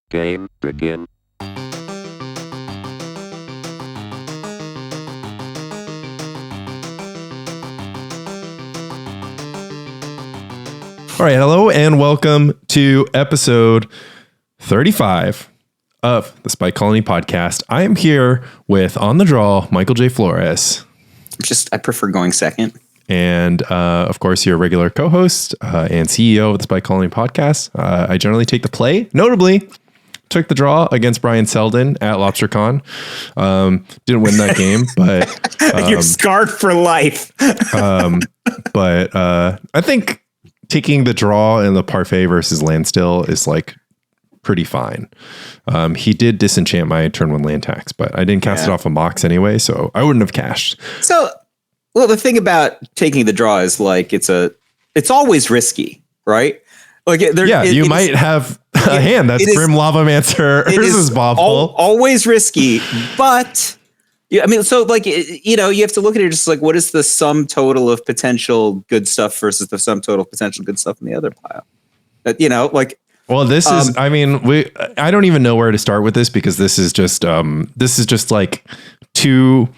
Game begin. All right, hello and welcome to episode 35 of the Spike Colony podcast. I am here with On the Draw, Michael J. Flores. I prefer going second. And of course, your regular co-host and CEO of the Spike Colony podcast. I generally take the play. Notably, took the draw against Brian Selden at LobsterCon. Didn't win that game, but you're scarred for life. But I think taking the draw in the parfait versus Landstill is like pretty fine. He did disenchant my turn one land tax, but I didn't cast it off a mox anyway, so I wouldn't have cashed. So, well, the thing about taking the draw is like it's always risky, right? Like you might have a hand that's Grim Lavamancer Urza's Bauble. Always risky, but yeah, I mean, so like you have to look at it just like what is the sum total of potential good stuff versus the sum total of potential good stuff in the other pile. Well, this is, I mean, I don't even know where to start with this because this is just like too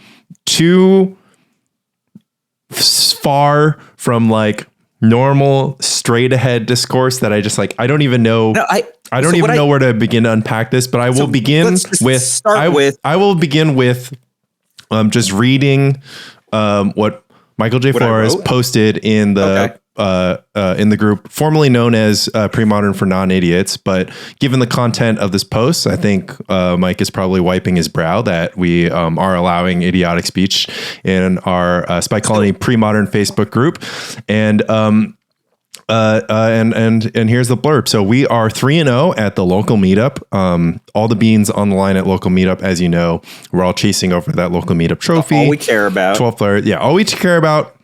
far from like normal straight ahead discourse that I just like, I don't even know. No, I don't even know where to begin to unpack this, but I will begin with, I will begin with just reading what Michael J. Flores posted in the group formerly known as Pre-Modern for Non-Idiots. But given the content of this post, I think Mike is probably wiping his brow that we are allowing idiotic speech in our Spike Colony Pre-Modern Facebook group. And here's the blurb. So we are 3-0 at the local meetup. All the beans on the line at local meetup, as you know, we're all chasing over that local meetup trophy. All we care about. 12 players. Yeah. All we care about.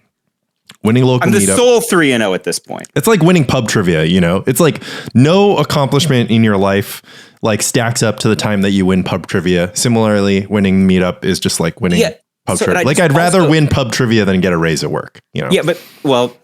Winning local meetup. I'm the sole 3-0 at this point. It's like winning pub trivia, you know? It's like no accomplishment in your life like stacks up to the time that you win pub trivia. Similarly, winning meetup is just like winning pub trivia. Like I'd rather win pub trivia than get a raise at work, you know? Yeah, but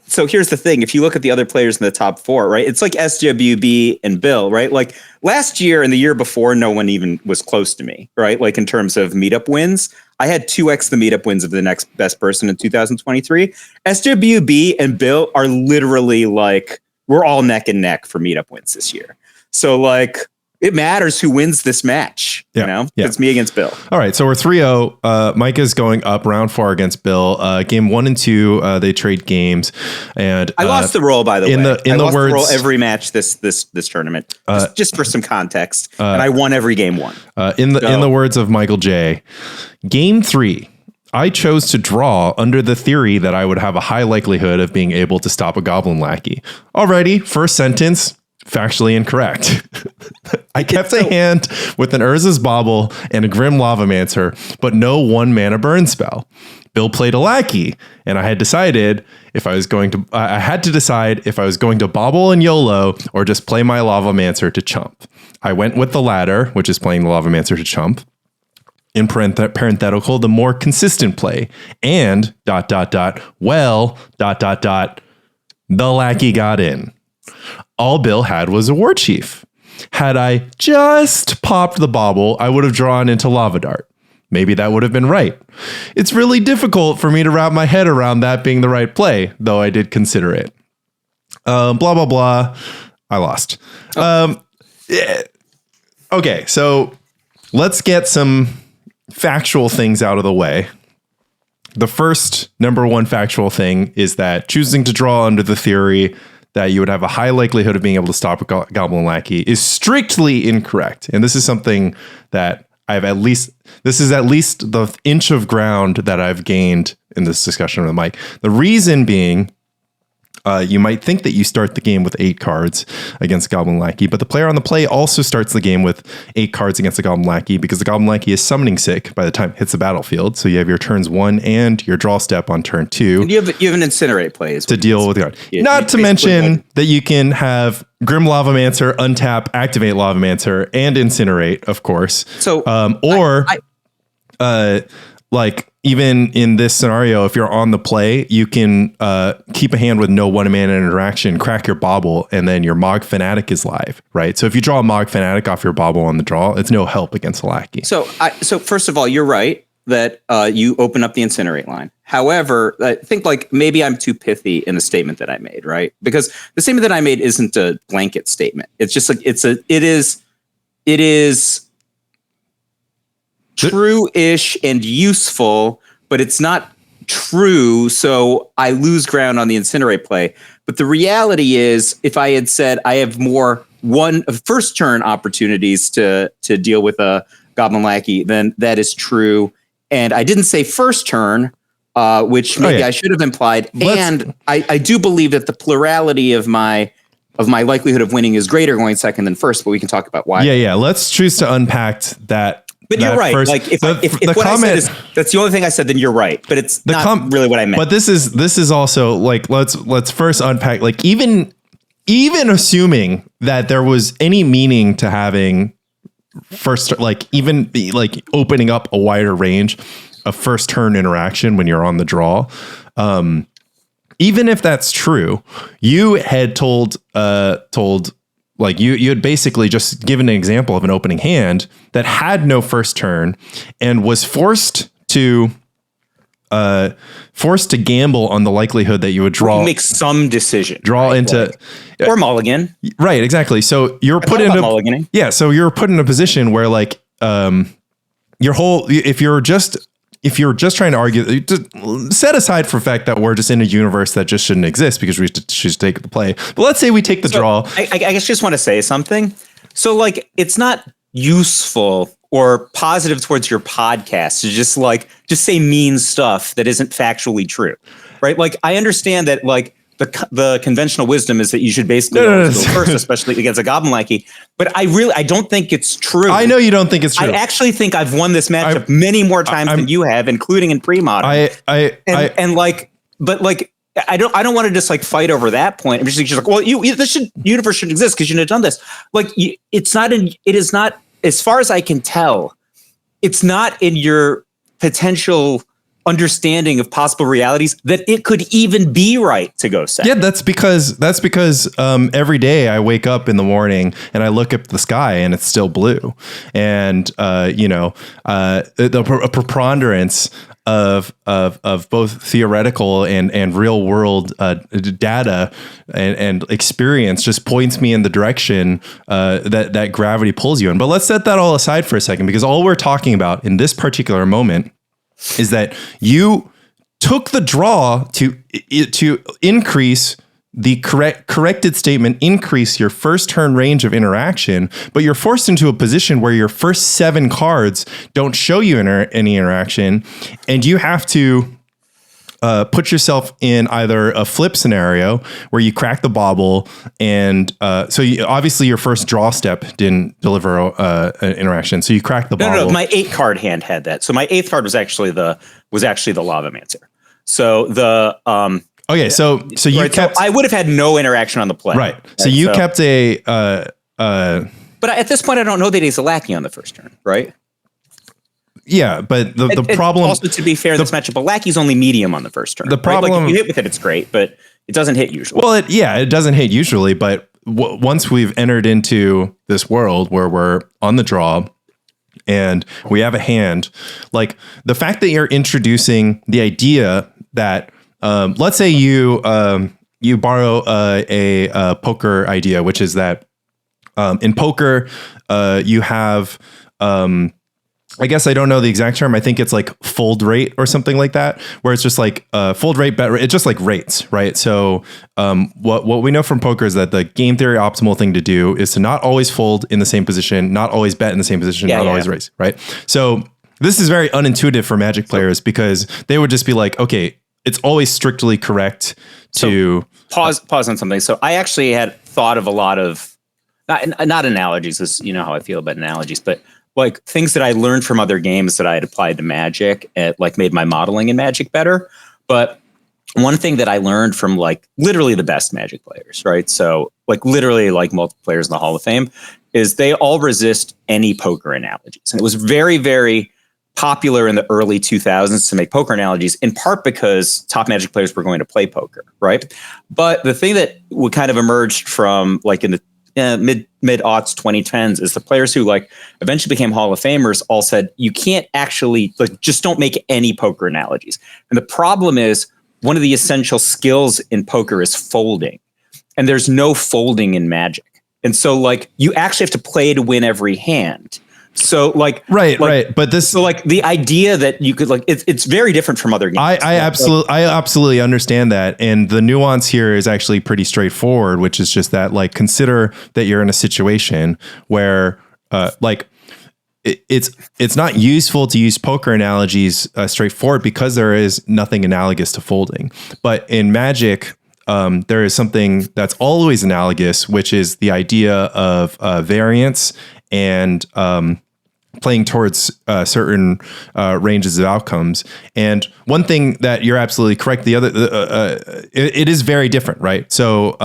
so here's the thing. If you look at the other players in the top four, right? It's like SWB and Bill, right? Like last year and the year before, no one even was close to me, right? Like in terms of meetup wins. I had 2x the meetup wins of the next best person in 2023. SWB and Bill are literally like, we're all neck and neck for meetup wins this year. So like, it matters who wins this match. You know, it's me against Bill. All right. So we're 3-0. Mike is going up round 4 against Bill. Game 1 and 2, they trade games. And I lost the roll, by the way. I lost the roll every match this tournament, just for some context. And I won every game 1. In the words of Michael J, Game 3, I chose to draw under the theory that I would have a high likelihood of being able to stop a Goblin Lackey. Alrighty, first sentence, factually incorrect. I kept a hand with an Urza's Bauble and a Grim Lavamancer, but no 1-mana burn spell. Bill played a Lackey, and I had to decide if I was going to Bauble and YOLO or just play my Lavamancer to chump. I went with the latter, which is playing the Lavamancer to chump. In parenthetical, the more consistent play. And ... the Lackey got in. All Bill had was a War Chief. Had I just popped the Bauble, I would have drawn into Lava Dart. Maybe that would have been right. It's really difficult for me to wrap my head around that being the right play, though I did consider it. Blah, blah, blah. I lost. Okay, so let's get some factual things out of the way. The first number one factual thing is that choosing to draw under the theory that you would have a high likelihood of being able to stop a Goblin Lackey is strictly incorrect. And this is something that this is at least the inch of ground that I've gained in this discussion with Mike. The reason being, you might think that you start the game with 8 cards against Goblin Lackey, but the player on the play also starts the game with 8 cards against the Goblin Lackey because the Goblin Lackey is summoning sick by the time it hits the battlefield. So you have your turns 1 and your draw step on turn 2. And you have an Incinerate play to deal with the card. Not to mention that you can have Grim Lavamancer, untap, activate Lavamancer, and Incinerate, of course. So like even in this scenario, if you're on the play, you can keep a hand with no one mana interaction, crack your bauble, and then your Mog Fanatic is live, right? So if you draw a Mog Fanatic off your bauble on the draw, it's no help against a lackey. So first of all, you're right that you open up the Incinerate line. However, I think like maybe I'm too pithy in the statement that I made, right? Because the statement that I made isn't a blanket statement. It's just like it is true-ish and useful, but it's not true. So I lose ground on the Incinerate play. But the reality is, if I had said I have more first turn opportunities to deal with a Goblin Lackey, then that is true. And I didn't say first turn, which maybe I should have implied. And I do believe that the plurality of my likelihood of winning is greater going second than first, but we can talk about why. Yeah. Let's choose to unpack that. But you're right. First, like if what comment, I said is that's the only thing I said, then you're right. But it's not really what I meant. But this is also like let's first unpack, like even assuming that there was any meaning to having first, like even like opening up a wider range of first turn interaction when you're on the draw. Even if that's true, you had told like you had basically just given an example of an opening hand that had no first turn and was forced to gamble on the likelihood that you would draw, make some decision, into or mulligan. Right, exactly. So you're put in mulliganing. Yeah, so you're put in a position where like your whole, if you're just trying to argue, set aside for the fact that we're just in a universe that just shouldn't exist because we should take the play. But let's say we take the draw. I guess just want to say something. So like, it's not useful or positive towards your podcast to just say mean stuff that isn't factually true, right? Like I understand that like the conventional wisdom is that you should basically go first, especially against a Goblin Lackey. But I don't think it's true. I know you don't think it's true. I actually think I've won this matchup many more times than you have, including in pre-modern. But I don't want to just like fight over that point. I'm just like, well, this universe shouldn't exist because you shouldn't have done this. Like it is not, as far as I can tell, it's not in your potential understanding of possible realities that it could even be right to go second. Yeah, that's because every day I wake up in the morning and I look up the sky and it's still blue, and a preponderance of both theoretical and real world data and experience just points me in the direction that gravity pulls you in. But let's set that all aside for a second, because all we're talking about in this particular moment is that you took the draw to increase the corrected statement, increase your first turn range of interaction, but you're forced into a position where your first 7 cards don't show you any interaction, and you have to put yourself in either a flip scenario where you crack the bauble, and obviously your first draw step didn't deliver an interaction, so you crack the bauble. No, my 8 card hand had that. So my 8th card was actually the Lavamancer. So the okay, so you kept. So I would have had no interaction on the play. Right. So you kept a. But at this point, I don't know that he's a lackey on the first turn, right? Yeah, but the problem. Also, to be fair, this matchup, a lackey's only medium on the first turn. The problem, right? Like if you hit with it, it's great, but it doesn't hit usually. Well, it doesn't hit usually, but once we've entered into this world where we're on the draw and we have a hand, like the fact that you're introducing the idea that, let's say you borrow a poker idea, which is that in poker you have. I guess I don't know the exact term. I think it's like fold rate or something like that, where it's just like fold rate, bet rate. It's just like rates, right? So what we know from poker is that the game theory optimal thing to do is to not always fold in the same position, not always bet in the same position, always raise, right? So this is very unintuitive for Magic players because they would just be like, okay, it's always strictly correct to pause on something. So I actually had thought of a lot of not analogies, because you know how I feel about analogies, but like things that I learned from other games that I had applied to Magic, and like made my modeling in Magic better. But one thing that I learned from like literally the best Magic players, right? So like literally like multiple players in the Hall of Fame, is they all resist any poker analogies. And it was very, very popular in the early 2000s to make poker analogies, in part because top Magic players were going to play poker, right? But the thing that would kind of emerged from like in the mid-aughts 2010s is the players who like eventually became Hall of Famers all said, you can't actually like just don't make any poker analogies. And the problem is one of the essential skills in poker is folding, and there's no folding in Magic. And so like you actually have to play to win every hand. So like right. But this so like the idea that you could like it's very different from other games. I absolutely understand that. And the nuance here is actually pretty straightforward, which is just that like consider that you're in a situation where like it's not useful to use poker analogies straightforward because there is nothing analogous to folding. But in Magic, there is something that's always analogous, which is the idea of variance and playing towards certain ranges of outcomes. And one thing that you're absolutely correct, the other, it is very different, right? So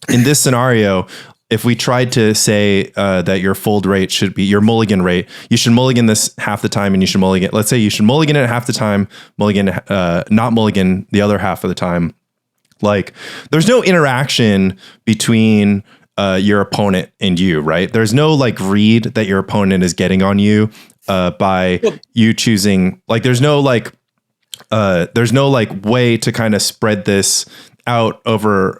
in this scenario, if we tried to say that your fold rate should be your mulligan rate, you should mulligan this half the time, and you should mulligan. Let's say you should mulligan it half the time, not mulligan the other half of the time. Like, there's no interaction between your opponent and you, right? There's no like read that your opponent is getting on you by you choosing. Like, there's no like way to kind of spread this out over,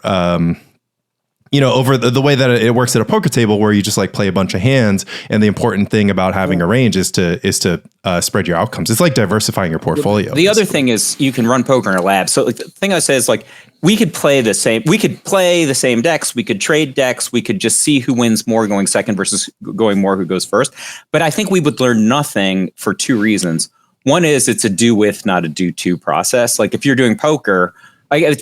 over the way that it works at a poker table, where you just like play a bunch of hands. And the important thing about having a range is to spread your outcomes. It's like diversifying your portfolio. The other thing is you can run poker in a lab. So like, the thing I say is like, we could play the same decks. We could trade decks. We could just see who wins more going second versus going more who goes first. But I think we would learn nothing for two reasons. One is it's a do with, not a do to process. Like if you're doing poker,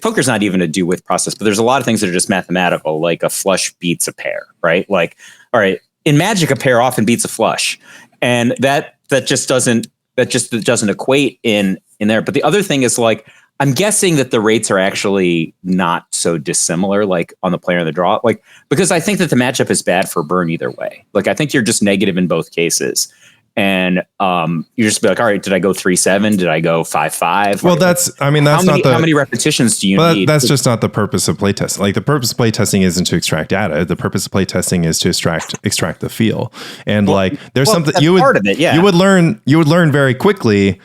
poker's not even a do with process, but there's a lot of things that are just mathematical, like a flush beats a pair, right? Like, all right, in Magic, a pair often beats a flush, and that just doesn't equate in there. But the other thing is like, I'm guessing that the rates are actually not so dissimilar, like on the player and the draw, like, because I think that the matchup is bad for burn either way. Like, I think you're just negative in both cases. And you just be like, all right, did I go 3-7? Did I go 5-5? Well, that's how many repetitions do you need? That's just not the purpose of playtesting. Like, the purpose of playtesting isn't to extract data. The purpose of playtesting is to extract the feel. And there's something you would part of it, yeah. You would learn very quickly.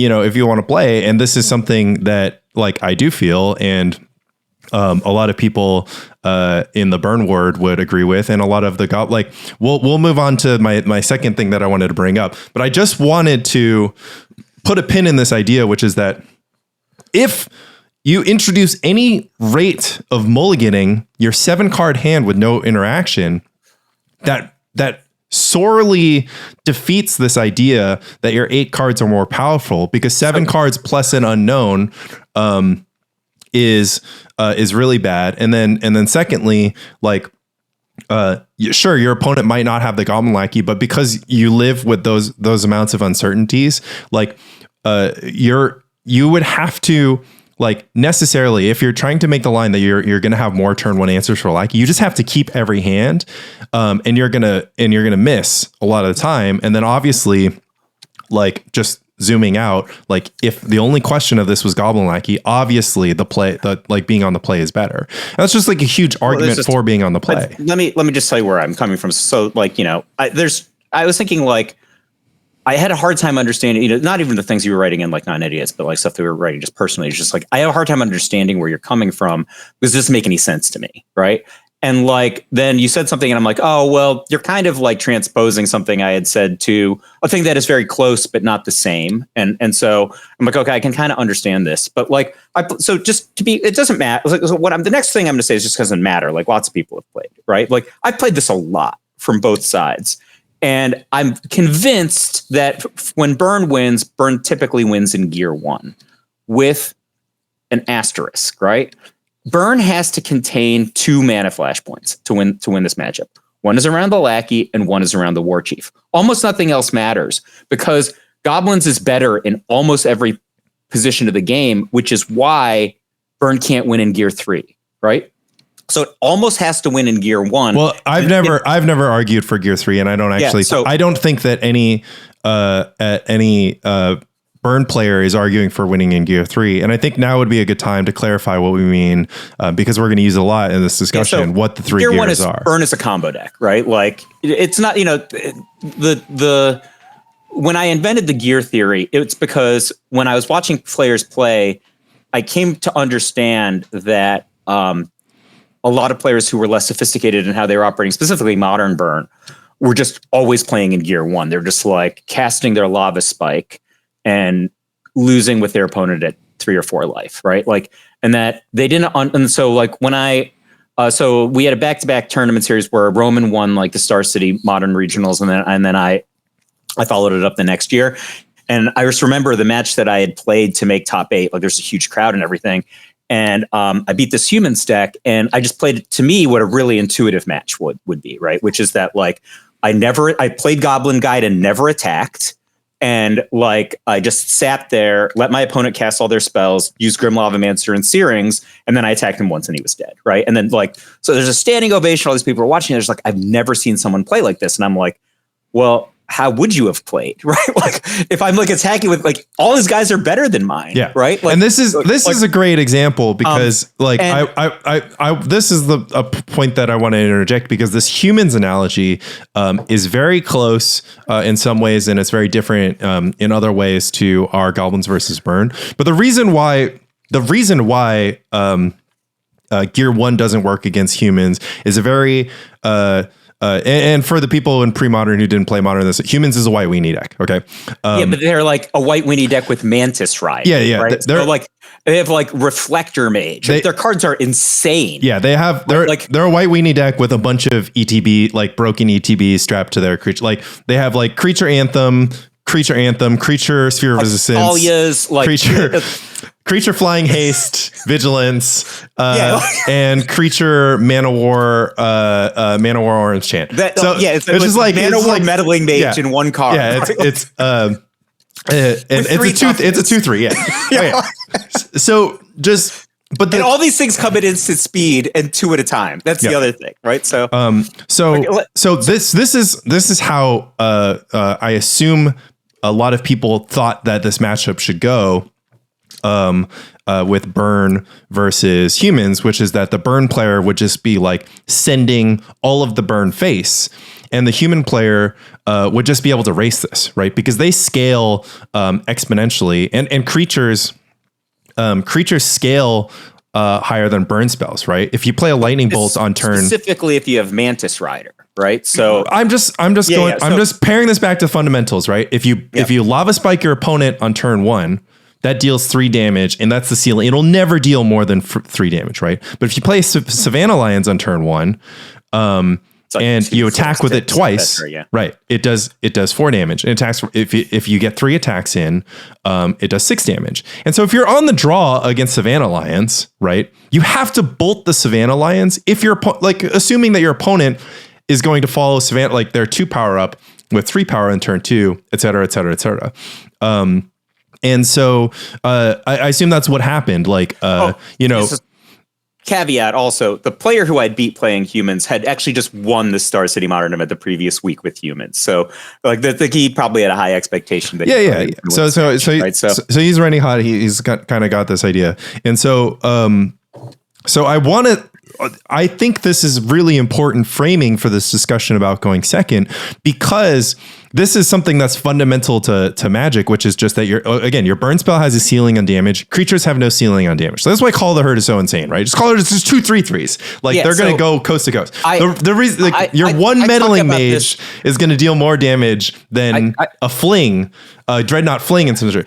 If you want to play, and this is something that like I do feel, and a lot of people in the burn word would agree with, and a lot of the we'll move on to my second thing that I wanted to bring up, but I just wanted to put a pin in this idea, which is that if you introduce any rate of mulliganing your 7-card hand with no interaction, that sorely defeats this idea that your 8 cards are more powerful, because 7 cards plus an unknown is really bad. And then secondly, sure, your opponent might not have the Goblin Lackey, but because you live with those amounts of uncertainties, you would have to, like, necessarily, if you're trying to make the line that you're going to have more turn 1 answers for Lackey, you just have to keep every hand, and you're going to miss a lot of the time. And then obviously, like, just zooming out, like, if the only question of this was Goblin Lackey, obviously the being on the play is better. And that's just like a huge argument for being on the play. Let me just tell you where I'm coming from. So like, I was thinking, like, I had a hard time understanding, not even the things you were writing in like Non-Idiots, but like stuff that we were writing just personally. It's just like, I have a hard time understanding where you're coming from, because it doesn't make any sense to me. Right. And like, then you said something and I'm like, oh, well, you're kind of like transposing something I had said to a thing that is very close, but not the same. And so I'm like, okay, I can kind of understand this, but like, so just to be, it doesn't matter. Like, so the next thing I'm going to say is just doesn't matter. Like, lots of people have played, right? Like, I've played this a lot from both sides. And I'm convinced that when Burn wins, Burn typically wins in gear 1 with an asterisk, right? Burn has to contain 2 mana flashpoints to win this matchup. One is around the Lackey and one is around the War Chief. Almost nothing else matters, because Goblins is better in almost every position of the game, which is why Burn can't win in gear 3, right? So it almost has to win in gear 1. Well, I've never argued for gear 3, and I don't actually. I don't think that any any burn player is arguing for winning in Gear 3. And I think now would be a good time to clarify what we mean, because we're going to use a lot in this discussion, what the 3 Gear gears 1 is are. burn is a combo deck, right? Like it's not, the when I invented the gear theory, it's because when I was watching players play, I came to understand that a lot of players who were less sophisticated in how they were operating, specifically modern burn, were just always playing in Gear 1. They're just like casting their lava spike and losing with their opponent at 3 or 4 life, right? Like, and that they didn't. And so like when so we had a back-to-back tournament series where Roman won like the Star City Modern Regionals, and then I followed it up the next year. And I just remember the match that I had played to make top 8. Like there's a huge crowd and everything. And I beat this Humans deck, and I just played, to me, what a really intuitive match would be, right? Which is that like I played Goblin Guide and never attacked. And like I just sat there, let my opponent cast all their spells, use Grim Lavamancer and Searings, and then I attacked him once and he was dead, right? And then like, so there's a standing ovation, all these people are watching, there's like, I've never seen someone play like this. And I'm like, well, how would you have played, right? Like if I'm like attacking with like all his guys are better than mine, yeah, right? Like, and this is a great example because this is a point that I want to interject, because this Humans analogy is very close in some ways, and it's very different in other ways to our Goblins versus Burn. But the reason why Gear 1 doesn't work against Humans is a very and for the people in pre-modern who didn't play modern, Humans is a white weenie deck. Okay. Yeah, but they're like a white weenie deck with Mantis Ride. Yeah. Right? They're so like they have like Reflector Mage. Their cards are insane. Yeah, they're a white weenie deck with a bunch of ETB, like broken ETB strapped to their creature. Like they have like Creature Anthem, Creature Sphere of Resistance, Alias, like Creature Flying Haste, Vigilance, and Creature Mana War Orange Chant. It's just like Mana War Meddling Mage in one card. Yeah, it's a 2/3. Yeah. Okay. So just. But all these things come at instant speed and 2 at a time. That's the other thing, right? So, this is how I assume a lot of people thought that this matchup should go with Burn versus Humans, which is that the Burn player would just be like sending all of the Burn face, and the Human player would just be able to race this, right? Because they scale exponentially, and creatures scale higher than burn spells, right? If you play a lightning bolt on turn, specifically if you have Mantis Rider, right? So I'm just pairing this back to fundamentals, right? If you lava spike your opponent on turn 1, that deals 3 damage, and that's the ceiling. It'll never deal more than 3 damage, right? But if you play Savannah Lions on turn 1, and you attack with it twice, right? It does 4 damage. And attacks if you get 3 attacks in, it does 6 damage. And so if you're on the draw against Savannah Lions, right, you have to bolt the Savannah Lions if you're like assuming that your opponent is going to follow Savannah, like they're 2 power up with 3 power in turn 2, et cetera, et cetera, et cetera. And so I assume that's what happened. Like caveat also, the player who I'd beat playing Humans had actually just won the Star City Modern event the previous week with Humans. So like he probably had a high expectation that So he's running hot. He's kind of got this idea. And so I think this is really important framing for this discussion about going second, because this is something that's fundamental to Magic, which is just that your burn spell has a ceiling on damage. Creatures have no ceiling on damage. So that's why Call the Herd is so insane, right? Just Call it just 2 3/3s. Like they're going to go coast to coast. The reason your meddling mage is going to deal more damage than a fling, Dreadnought Fling in some.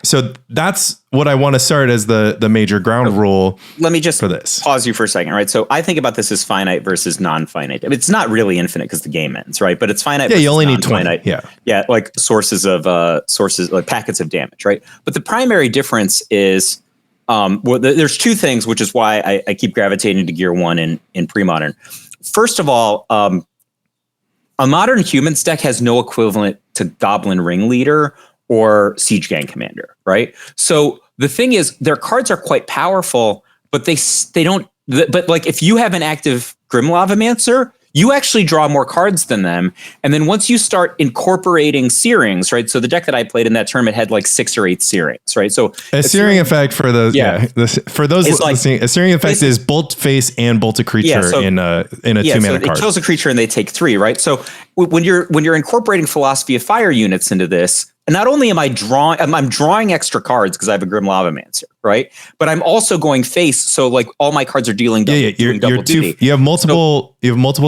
So that's what I want to start as the major ground rule. Let me just pause you for a second, right? So I think about this as finite versus non-finite. I mean, it's not really infinite because the game ends, right? But it's finite. Yeah, you only need 20. Yeah, like sources like packets of damage, right? But the primary difference is there's 2 things, which is why I keep gravitating to Gear 1 in pre-modern. First of all, a modern Humans deck has no equivalent to Goblin Ringleader or Siege Gang Commander, right? So the thing is, their cards are quite powerful, but they don't. But like, if you have an active Grim Lavamancer, you actually draw more cards than them. And then once you start incorporating searings, right? So the deck that I played in that tournament had like 6 or 8 searings, right? So a searing effect for those, for those listening, a searing effect is bolt face and bolt a creature in a 2-mana card. It kills a creature and they take 3, right? So when you're incorporating Philosophy of Fire units into this, and not only am I drawing, I'm drawing extra cards because I have a Grim Lavamancer, right? But I'm also going face, so like all my cards are dealing double duty. You have multiple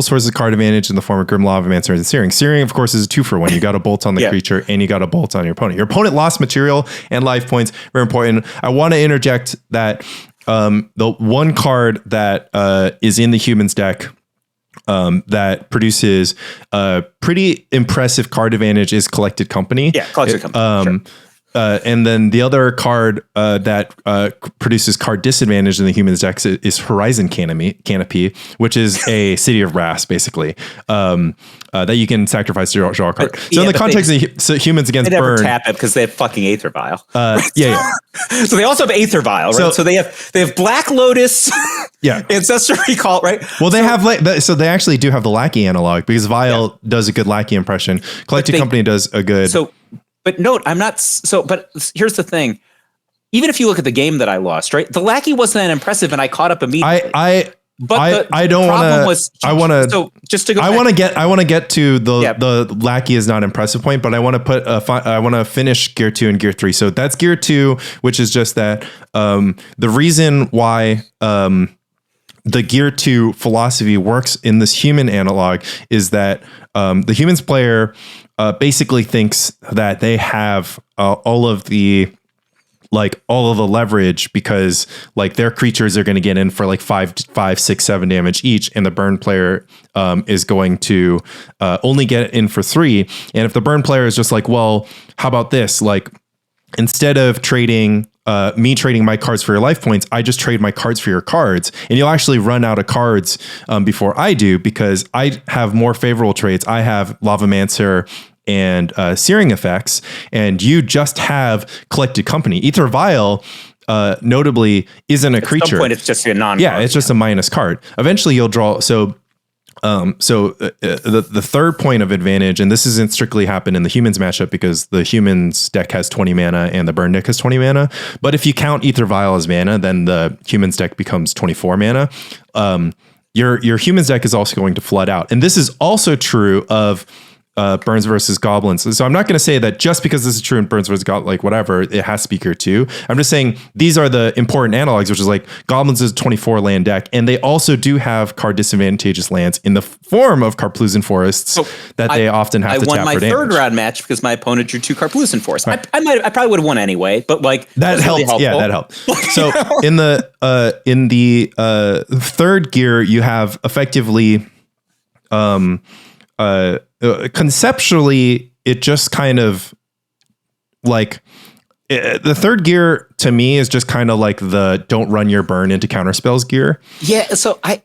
sources of card advantage in the form of Grim Lavamancer and Searing. Searing, of course, is a 2-for-1. You got a bolt on the creature and you got a bolt on your opponent. Your opponent lost material and life points. Very important. I want to interject that the one card that is in the humans deck that produces a pretty impressive card advantage is Collected Company. Yeah, Collected Company. And then the other card that produces card disadvantage in the humans deck is Horizon Canopy, which is a City of Brass, basically, that you can sacrifice to draw a card. So in the context of humans against burn, they never tap it because they have fucking Aether Vial. So they also have Aether Vial, right? So they have Black Lotus, Ancestor Recall, right? Well, they have so they actually do have the Lackey analog because Vial does a good Lackey impression. Collected Company does a good. But note, I'm not but here's the thing. Even if you look at the game that I lost, right? The Lackey wasn't that impressive and I caught up immediately. I don't want to. I want to. So just to go. I want to get to the Lackey is not impressive point, but I want to put I want to finish Gear 2 and Gear 3. So that's Gear 2, which is just that the reason why the Gear 2 philosophy works in this human analog is that the humans player basically thinks that they have all of the leverage because like their creatures are going to get in for like 5, 6, 7 damage each, and the burn player is going to only get in for 3. And if the burn player is just like, well, how about this? Like, instead of trading my cards for your life points, I just trade my cards for your cards, and you'll actually run out of cards before I do because I have more favorable trades. I have Lavamancer and Searing effects, and you just have Collected Company. Aether Vial, notably, isn't a creature. At some point, it's just a non-card. Yeah, it's just a minus card. Eventually, you'll draw. So the third point of advantage, and this isn't strictly happen in the humans matchup because the humans deck has 20 mana and the burn deck has 20 mana. But if you count Aether Vial as mana, then the humans deck becomes 24 mana. Your humans deck is also going to flood out, and this is also true of Burns versus Goblins. So I'm not going to say that just because this is true in Burns versus Goblins, like whatever, it has to be Gear 2. I'm just saying these are the important analogs, which is like Goblins is a 24 land deck, and they also do have card disadvantageous lands in the form of Karplusan Forests that they often have to tap for damage. I won my third round match because my opponent drew 2 Karplusan Forests. Right. I probably would have won anyway, but like that helped. Really yeah, that helped. So in the third gear, you have effectively conceptually, it just kind of like the third gear to me is just kind of like the don't run your burn into counter spells gear. Yeah. So I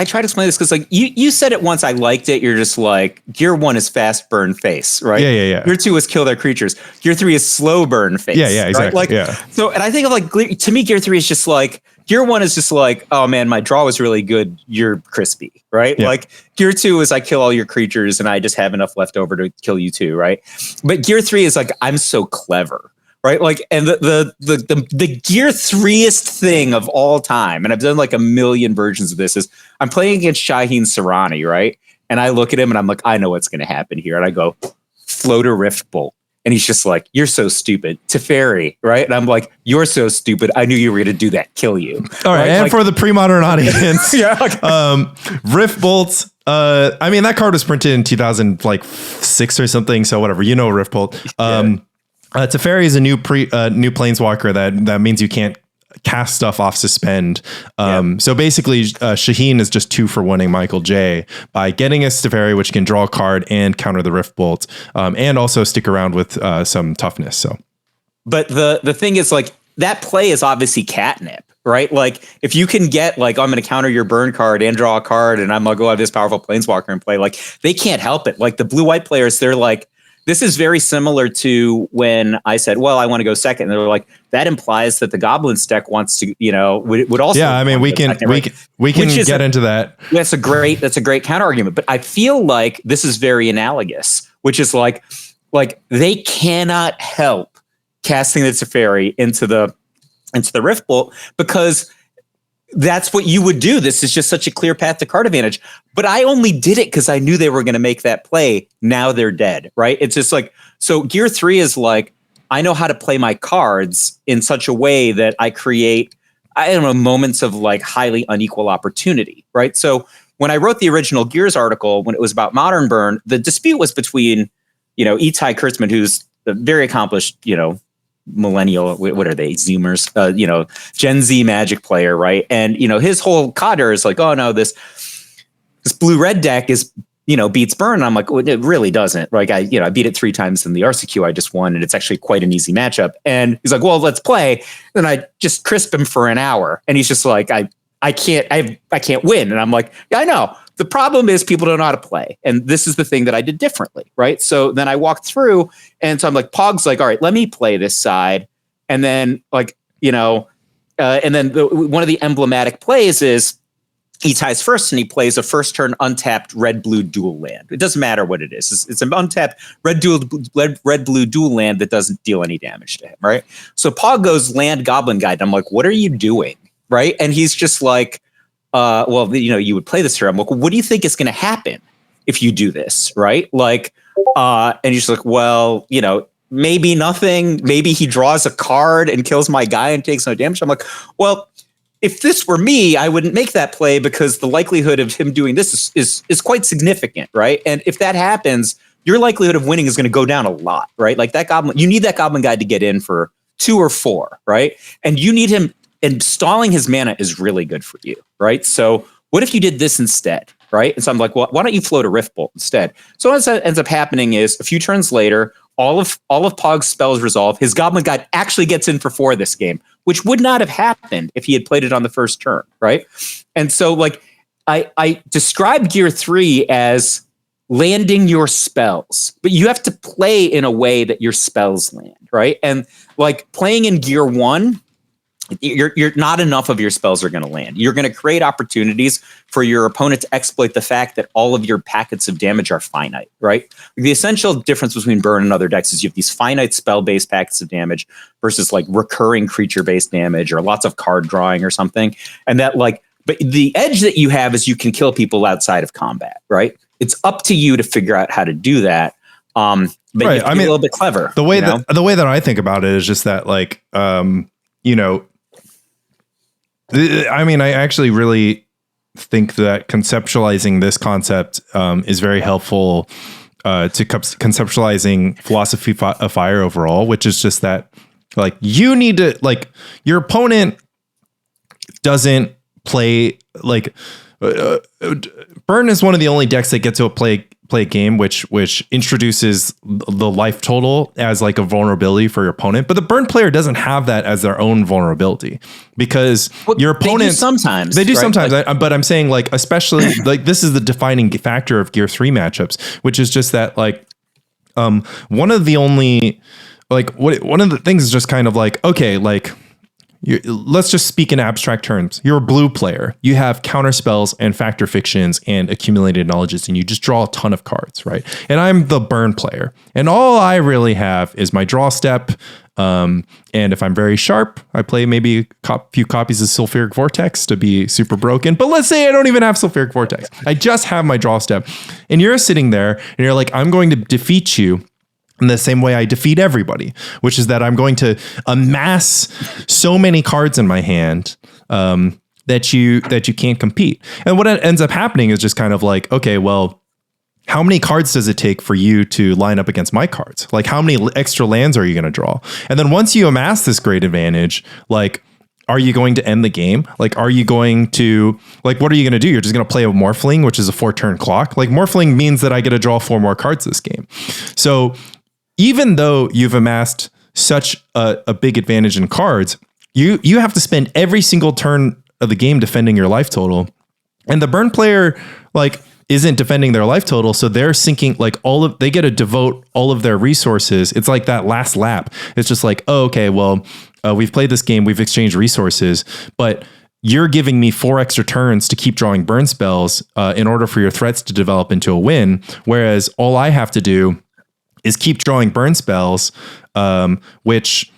try to explain this because like you said it once, I liked it. You're just like Gear 1 is fast burn face, right? Yeah. Gear 2 is kill their creatures. Gear 3 is slow burn face. Yeah, exactly. Right? Like, so, and I think of like, to me, Gear 3 is just like, Gear 1 is just like, oh man, my draw was really good. You're crispy, right? Yeah. Like Gear 2 is I kill all your creatures and I just have enough left over to kill you too, right? But Gear 3 is like, I'm so clever, right? Like, and the Gear 3-est thing of all time, and I've done like a million versions of this, is I'm playing against Shaheen Sarani, right? And I look at him and I'm like, I know what's going to happen here. And I go, Floater Rift Bolt. And he's just like, you're so stupid. Teferi, right? And I'm like, you're so stupid. I knew you were going to do that. Kill you. All right. And like, for the pre-modern audience, Rift Bolts. I mean, that card was printed in 2006 or something. So whatever, Rift Bolt. Teferi is a new planeswalker that means you can't cast stuff off suspend. So basically Shaheen is just 2-for-1ing Michael J by getting a Teferi, which can draw a card and counter the Rift Bolt, and also stick around with some toughness. So, but the thing is, like, that play is obviously catnip, right? Like, if you can get like, I'm going to counter your burn card and draw a card, and I'm going to go have this powerful planeswalker and play, like, they can't help it. Like the blue-white players, they're this is very similar to when I said, well, I want to go second. And they were like, that implies that the Goblins deck wants to, would also. Yeah, I mean, we can get into that. That's a great counter argument. But I feel like this is very analogous, which is like they cannot help casting the Teferi into the Rift Bolt because that's what you would do. This is just such a clear path to card advantage. But I only did it because I knew they were going to make that play. Now they're dead, right? It's just like, so Gear 3 is like, I know how to play my cards in such a way that I create, I don't know, moments of like highly unequal opportunity, right? So when I wrote the original Gears article, when it was about Modern Burn, the dispute was between, Itai Kurtzman, who's a very accomplished, millennial, what are they, Zoomers, Gen Z Magic player, right? And, his whole cadre is like, oh no, this blue-red deck is, beats Burn. And I'm like, well, it really doesn't. Like I beat it 3 times in the RCQ I just won, and it's actually quite an easy matchup. And he's like, well, let's play. And I just crisp him for an hour. And he's just like, I can't win. And I'm like, yeah, I know. The problem is people don't know how to play. And this is the thing that I did differently, right? So then I walked through, and so I'm like, Pog's like, all right, let me play this side. And then and then one of the emblematic plays is he ties first, and he plays a first turn untapped red-blue dual land. It doesn't matter what it is. It's an untapped red-blue dual land that doesn't deal any damage to him, right? So Pog goes land Goblin Guide. And I'm like, what are you doing? Right? And he's just like, well, you would play this here. I'm like, well, what do you think is going to happen if you do this? Right? Like, and he's like, well, maybe nothing. Maybe he draws a card and kills my guy and takes no damage. I'm like, well, if this were me, I wouldn't make that play because the likelihood of him doing this is quite significant. Right? And if that happens, your likelihood of winning is going to go down a lot. Right? Like that Goblin, you need that Goblin Guide to get in for 2 or 4. Right? And you need him. And stalling his mana is really good for you, right? So what if you did this instead, right? And so I'm like, well, why don't you float a Rift Bolt instead? So what ends up happening is a few turns later, all of Pog's spells resolve. His Goblin Guide actually gets in for 4 this game, which would not have happened if he had played it on the first turn, right? And so like I described Gear 3 as landing your spells, but you have to play in a way that your spells land, right? And like playing in Gear 1, you're not enough of your spells are going to land. You're going to create opportunities for your opponent to exploit the fact that all of your packets of damage are finite, right? The essential difference between Burn and other decks is you have these finite spell-based packets of damage versus like recurring creature-based damage or lots of card drawing or something. And that but the edge that you have is you can kill people outside of combat, right? It's up to you to figure out how to do that. But right. You have to be a little bit clever. The way that I think about it is just that I actually really think that conceptualizing this concept is very helpful to conceptualizing philosophy of fire overall, which is just that like you need to like your opponent doesn't play like Burn is one of the only decks that get to play a game which introduces the life total as like a vulnerability for your opponent, but the Burn player doesn't have that as their own vulnerability because your opponent they do sometimes, but I'm saying like especially like this is the defining factor of Gear 3 matchups, which is just that like one of the things is just kind of like, okay, like let's just speak in abstract terms. You're a blue player. You have counter spells and factor fictions and accumulated knowledges, and you just draw a ton of cards, right? And I'm the Burn player, and all I really have is my draw step. And if I'm very sharp, I play maybe a few copies of Sulfuric Vortex to be super broken. But let's say I don't even have Sulfuric Vortex. I just have my draw step, and you're sitting there, and you're like, I'm going to defeat you in the same way I defeat everybody, which is that I'm going to amass so many cards in my hand that you can't compete. And what ends up happening is just kind of like, okay, well, how many cards does it take for you to line up against my cards? Like, how many extra lands are you going to draw? And then once you amass this great advantage, like, are you going to end the game? Like, are you going to, like, what are you going to do? You're just going to play a Morphling, which is a 4-turn clock. Like, Morphling means that I get to draw 4 more cards this game. So even though you've amassed such a big advantage in cards, you have to spend every single turn of the game defending your life total. And the Burn player, like, isn't defending their life total. So they're sinking like they get to devote all of their resources. It's like that last lap. It's just like, oh, okay, well, we've played this game, we've exchanged resources, but you're giving me 4 extra turns to keep drawing burn spells in order for your threats to develop into a win. Whereas all I have to do is keep drawing burn spells, which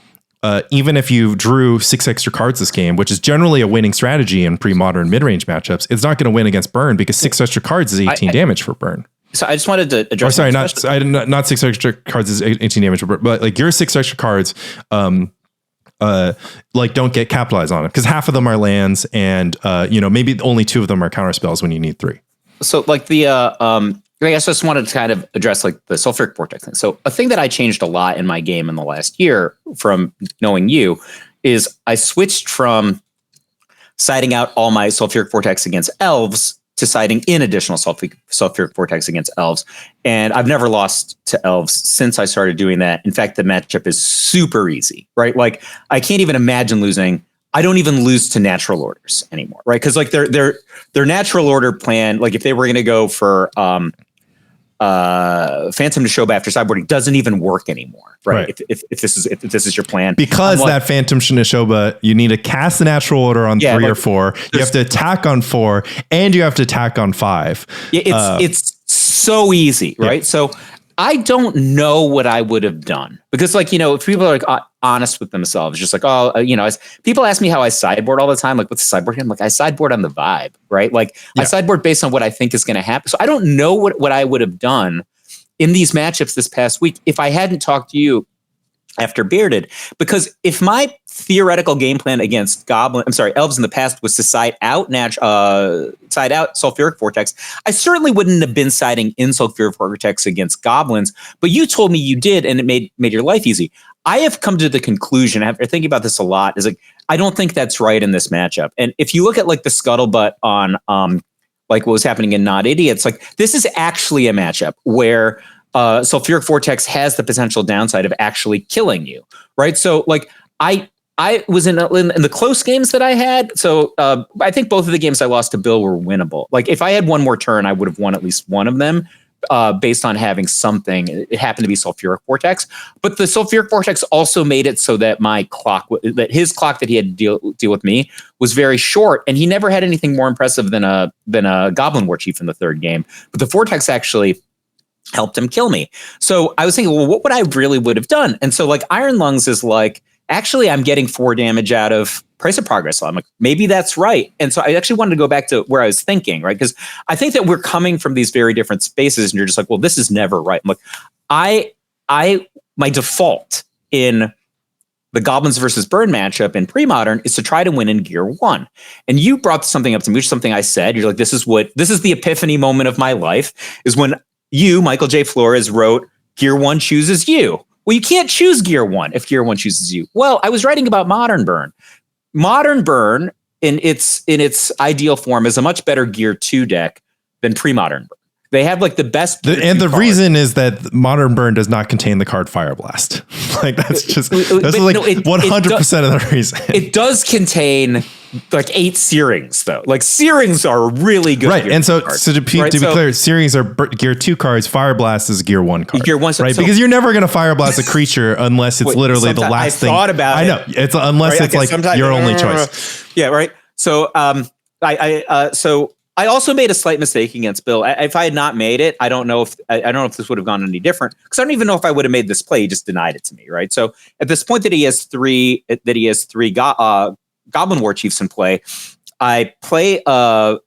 even if you drew 6 extra cards this game, which is generally a winning strategy in pre-modern mid-range matchups, it's not going to win against burn because 6 extra cards is 18 damage for burn. So I just wanted to address. Sorry, not 6 extra cards is 18 damage for burn, but like your 6 extra cards, like don't get capitalized on it because half of them are lands, and maybe only 2 of them are counter spells when you need 3. So like I guess I just wanted to kind of address like the sulfuric vortex thing. So a thing that I changed a lot in my game in the last year from knowing you is I switched from siding out all my sulfuric vortex against elves to siding in additional sulfuric vortex against elves. And I've never lost to elves since I started doing that. In fact, the matchup is super easy, right? Like I can't even imagine losing. I don't even lose to natural orders anymore, right? Because like their natural order plan, like if they were going to go for Phantom Neshoba after sideboarding, doesn't even work anymore, right? If this is your plan, because that Phantom Neshoba, you need to cast a natural order on 3 or 4. You have to attack on 4, and you have to attack on 5. It's so easy, right? So I don't know what I would have done because, like, if people are like honest with themselves, just like, people ask me how I sideboard all the time. Like, what's the sideboard? I'm like, I sideboard on the vibe, right? Like, I sideboard based on what I think is going to happen. So I don't know what I would have done in these matchups this past week if I hadn't talked to you after Bearded, because if my theoretical game plan against elves in the past was to side out sulfuric vortex, I certainly wouldn't have been siding in sulfuric vortex against goblins, but you told me you did, and it made your life easy. I have come to the conclusion, after thinking about this a lot, is like, I don't think that's right in this matchup. And if you look at like the scuttlebutt on like what was happening in Not Idiots, like this is actually a matchup where sulfuric vortex has the potential downside of actually killing you, right? So like I was in the close games that I had. So I think both of the games I lost to Bill were winnable. Like if I had one more turn, I would have won at least one of them based on having something. It happened to be sulfuric vortex, but the sulfuric vortex also made it so that his clock that he had to deal with me was very short, and he never had anything more impressive than a Goblin War Chief in the third game. But the vortex actually helped him kill me. So I was thinking, well, what would I really would have done? And so like Iron Lungs is like, actually, I'm getting 4 damage out of Price of Progress. So I'm like, maybe that's right. And so I actually wanted to go back to where I was thinking, right? Because I think that we're coming from these very different spaces, and you're just like, well, this is never right. I'm like, my default in the Goblins versus Burn matchup in pre-modern is to try to win in Gear 1. And you brought something up to me, which is something I said. You're like, this is the epiphany moment of my life, is when you, Michael J. Flores, wrote Gear 1 chooses you. Well, you can't choose Gear 1 if Gear 1 chooses you. Well, I was writing about Modern Burn. Modern Burn in its ideal form is a much better Gear 2 deck than pre-Modern Burn. They have like the best. The reason is that Modern Burn does not contain the card Fire Blast. Like that's 100% of the reason. It does contain like 8 Searings though. Like Searings are really good. Right. And so to be clear, Searings are Gear 2 cards. Fire Blast is a Gear 1 card. Gear 1, right? Because you're never going to Fire Blast a creature unless it's literally the last thing. I thought about it. I know. It's unless it's like your only choice. Yeah. Right. So I also made a slight mistake against Bill. If I had not made it, I don't know if this would have gone any different, because I don't even know if I would have made this play. He just denied it to me, right? So at this point that he has three Goblin War Chiefs in play, I play a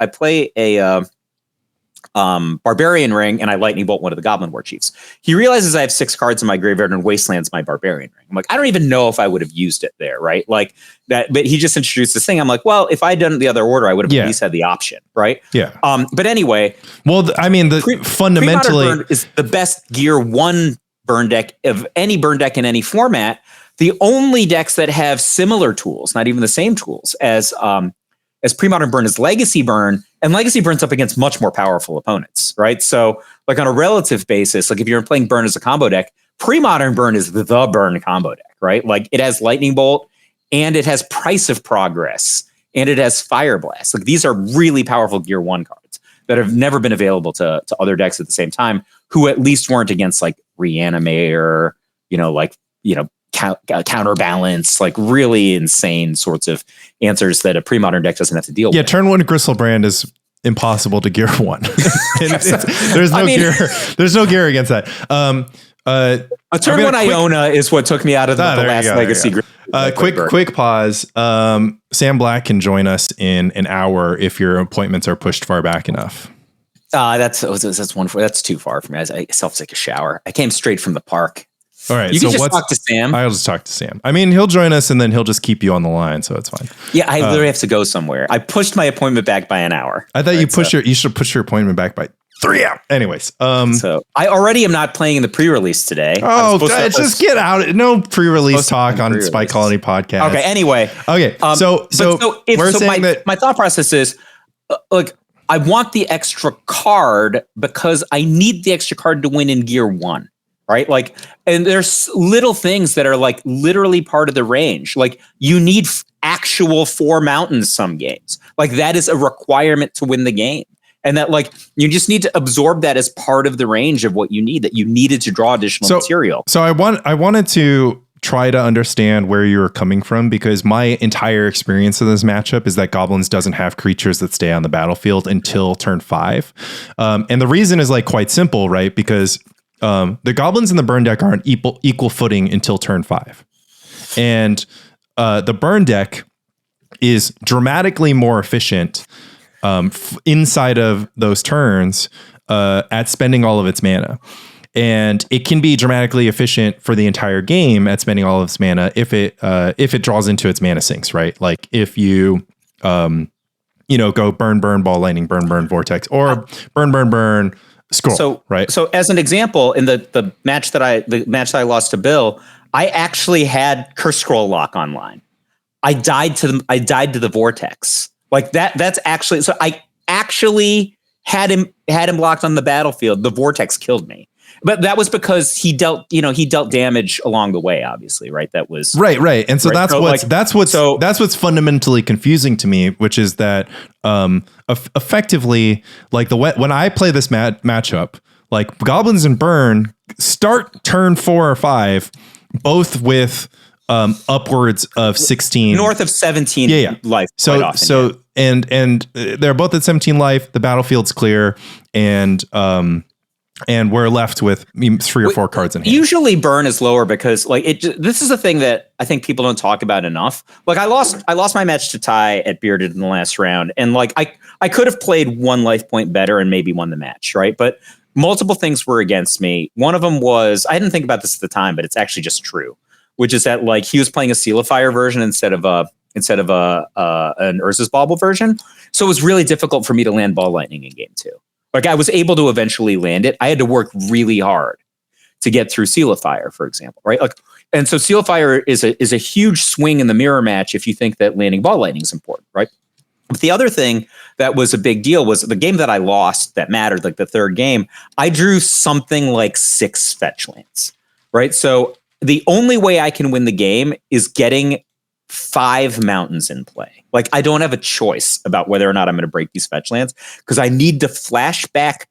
Barbarian Ring, and I Lightning Bolt one of the Goblin War Chiefs. He realizes I have 6 cards in my graveyard and wastelands my Barbarian Ring. I'm like, I don't even know if I would have used it there, right? Like that, but he just introduced this thing. I'm like, well, if I'd done it the other order, I would have at least had the option, right? Yeah. But anyway, well, I mean, fundamentally Burn is the best Gear 1 burn deck of any burn deck in any format. The only decks that have similar tools, not even the same tools as pre-modern Burn, is Legacy Burn, and Legacy Burn's up against much more powerful opponents, right? So like on a relative basis, like if you're playing Burn as a combo deck, pre-modern Burn is the Burn combo deck, right? Like it has Lightning Bolt, and it has Price of Progress, and it has Fire Blast. Like these are really powerful Gear 1 cards. that have never been available to other decks at the same time, who at least weren't against like Reanimator, Counterbalance, like really insane sorts of answers that a pre-modern deck doesn't have to deal with. Yeah, turn 1 Gristlebrand is impossible to gear 1. There's no gear against that. A turn 1 Iona is what took me out of the last Legacy. Quick pause. Sam Black can join us in an hour if your appointments are pushed far back enough. That's too far for me. I self-take a shower. I came straight from the park. All right. You can just talk to Sam. I'll just talk to Sam. I mean, he'll join us and then he'll just keep you on the line, so it's fine. Yeah, I literally have to go somewhere. I pushed my appointment back by an hour. I thought you should push your appointment back by 3 hours. Anyways, so I already am not playing in the pre-release today. Oh, just get out. No pre-release talk on Spike Colony podcast. Okay. Anyway. Okay. So my thought process is, I want the extra card because I need the extra card to win in Gear 1. Right. Like, and there's little things that are like literally part of the range. Like you need actual 4 mountains some games. Like that is a requirement to win the game. And that like you just need to absorb that as part of the range of what you need, that you needed to draw additional material. So I wanted to try to understand where you're coming from, because my entire experience of this matchup is that Goblins doesn't have creatures that stay on the battlefield until turn 5. And the reason is like quite simple, right? Because the Goblins in the burn deck are on equal footing until turn 5. And the burn deck is dramatically more efficient inside of those turns at spending all of its mana. And it can be dramatically efficient for the entire game at spending all of its mana if it draws into its mana sinks, right? Like if you go burn, ball lightning, burn, vortex, or burn, scroll, right? So as an example, in the match that I lost to Bill, I actually had Curse Scroll Lock online. I died to the vortex. Like that's actually, so I actually had him locked on the battlefield. The vortex killed me. But that was because he dealt damage along the way, obviously, right? That was right. And so that's what's fundamentally confusing to me, which is that effectively, like when I play this matchup, like Goblins and Burn start turn 4 or 5, both with upwards of 16, north of 17 life. And they're both at 17 life. The battlefield's clear, and we're left with 3 or 4 cards in hand. Usually burn is lower because this is a thing that I think people don't talk about enough. Like I lost my match to Ty at Bearded in the last round. And like I could have played 1 life point better and maybe won the match. Right. But multiple things were against me. One of them was, I didn't think about this at the time, but it's actually just true, which is that like he was playing a Seal of Fire version instead of an Urza's Bauble version. So it was really difficult for me to land Ball Lightning in game 2. Like I was able to eventually land it. I had to work really hard to get through Seal of Fire, for example, right? Like, and so Seal of Fire is a huge swing in the mirror match if you think that landing Ball Lightning is important, right? But the other thing that was a big deal was the game that I lost that mattered, like the third game, I drew something like 6 fetch lands, right? So the only way I can win the game is getting 5 mountains in play. Like I don't have a choice about whether or not I'm going to break these fetch lands because I need to flash back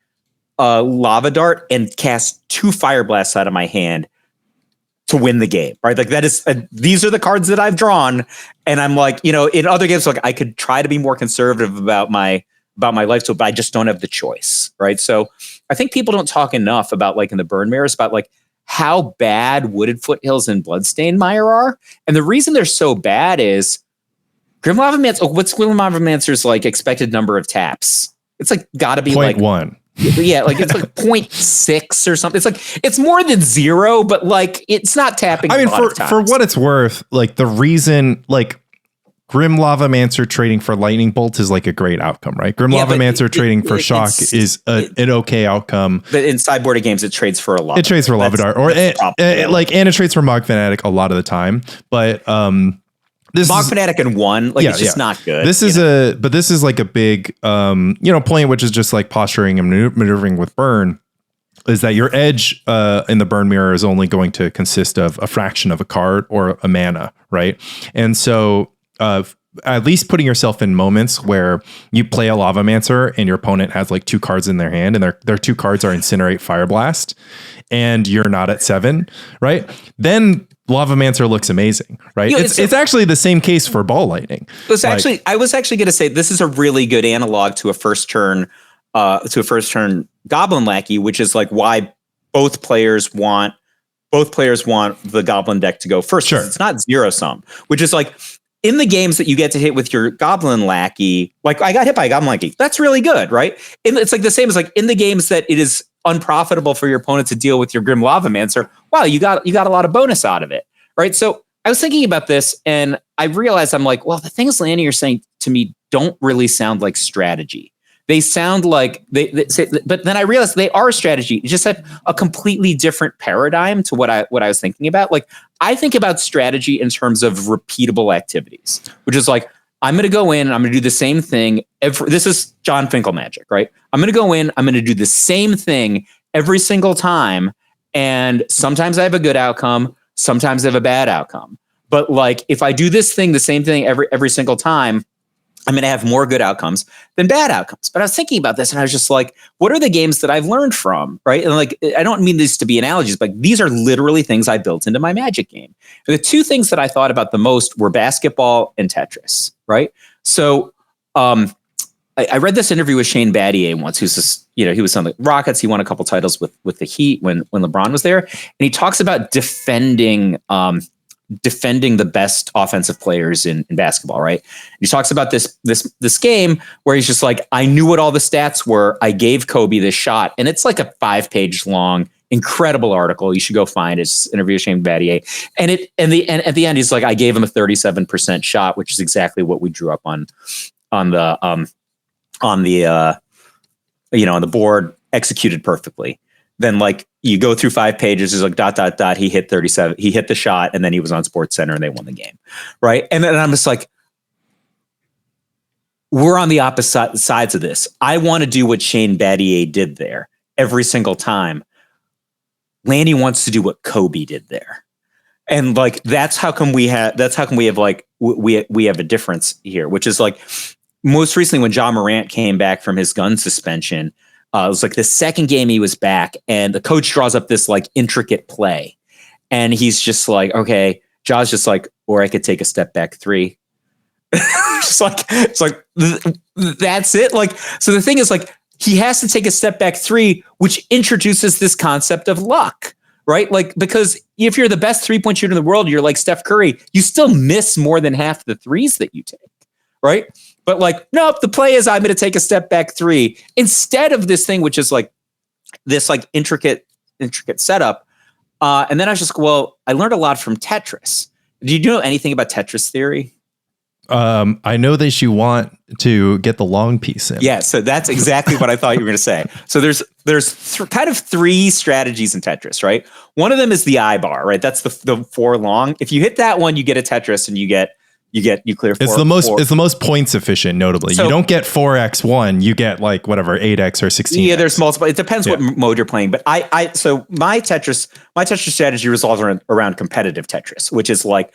Lava Dart and cast 2 Fire Blasts out of my hand to win the game, right? Like that is, these are the cards that I've drawn. And I'm like, in other games, like I could try to be more conservative about my life, but I just don't have the choice, right? So I think people don't talk enough about like in the Burn Mirrors about like how bad Wooded Foothills and Bloodstained Mire are. And the reason they're so bad is Grim Lavamancer. What's Grim Lavamancer's like expected number of taps? It's like got to be 0.1. Yeah, like it's like 0.6 or something. It's like it's more than 0, but like it's not tapping. I mean, for what it's worth, like the reason, like Grim Lavamancer trading for Lightning Bolt is like a great outcome, right? Grim Lavamancer trading for Shock is an okay outcome. But in sideboarded games, it trades for a lot. It trades for Lava Dart, and it trades for Mog Fanatic a lot of the time. But this Mog Fanatic in 1, like it's just not good. This is like a big point, which is just like posturing and maneuvering with Burn. Is that your edge in the Burn Mirror is only going to consist of a fraction of a card or a mana, right? And so at least putting yourself in moments where you play a Lavamancer and your opponent has like 2 cards in their hand and their 2 cards are Incinerate, Fire Blast, and you're not at 7, right? Then Lavamancer looks amazing, right? It's actually the same case for Ball Lightning. I was actually going to say this is a really good analog to a first turn Goblin Lackey, which is like why both players want the Goblin deck to go first. Sure. It's not zero sum, which is like in the games that you get to hit with your Goblin Lackey, like I got hit by a Goblin Lackey. That's really good, right? And it's like the same as like in the games that it is unprofitable for your opponent to deal with your Grim Lavamancer. Wow, you got a lot of bonus out of it, right? So I was thinking about this and I realized I'm like, well, the things Lanny are saying to me don't really sound like strategy. They sound like they say, but then I realized they are a strategy. It's just a completely different paradigm to what I was thinking about. Like I think about strategy in terms of repeatable activities, which is like I'm going to go in and I'm going to do the same thing. This is John Finkel magic, right? I'm going to go in. I'm going to do the same thing every single time, and sometimes I have a good outcome. Sometimes I have a bad outcome. But like if I do this thing, the same thing every single time, I'm going to have more good outcomes than bad outcomes. But I was thinking about this and I was just like, what are the games that I've learned from, right? And like, I don't mean these to be analogies, but these are literally things I built into my Magic game. And the 2 things that I thought about the most were basketball and Tetris, right? So I read this interview with Shane Battier once, who's this, he was on the Rockets. He won a couple titles with the Heat when LeBron was there. And he talks about defending the best offensive players in basketball, right? He talks about this game where he's just like, I knew what all the stats were. I gave Kobe this shot, and it's like a 5-page long, incredible article. You should go find it. It's an interview with Shane Battier, and at the end, he's like, I gave him a 37% shot, which is exactly what we drew up on the board, executed perfectly. Then like you go through 5 pages, is like ... He hit 37. He hit the shot, and then he was on Sports Center, and they won the game, right? And then I'm just like, we're on the opposite sides of this. I want to do what Shane Battier did there every single time. Lanny wants to do what Kobe did there, and like that's how come we have like we have a difference here, which is like most recently when John Morant came back from his gun suspension. It was like the second game he was back, and the coach draws up this like intricate play, and he's just like, okay, Ja's just like, or I could take a step back 3. It's like that's it. Like, so the thing is like, he has to take a step back 3, which introduces this concept of luck, right? Like, because if you're the best 3-point shooter in the world, you're like Steph Curry, you still miss more than half the threes that you take, right? But like, nope, the play is I'm going to take a step back 3 instead of this thing, which is like this like intricate setup. And then I was just, well, I learned a lot from Tetris. Do you know anything about Tetris theory? I know that you want to get the long piece in. Yeah, so that's exactly what I thought you were going to say. So there's kind of 3 strategies in Tetris, right? One of them is the I bar, right? That's the 4 long. If you hit that one, you get a Tetris, and you clear 4. It's the most points efficient, notably. So, you don't get 4x1, you get like whatever 8x or 16x. Yeah, there's multiple. It depends what mode you're playing. But so my Tetris strategy resolves around competitive Tetris, which is like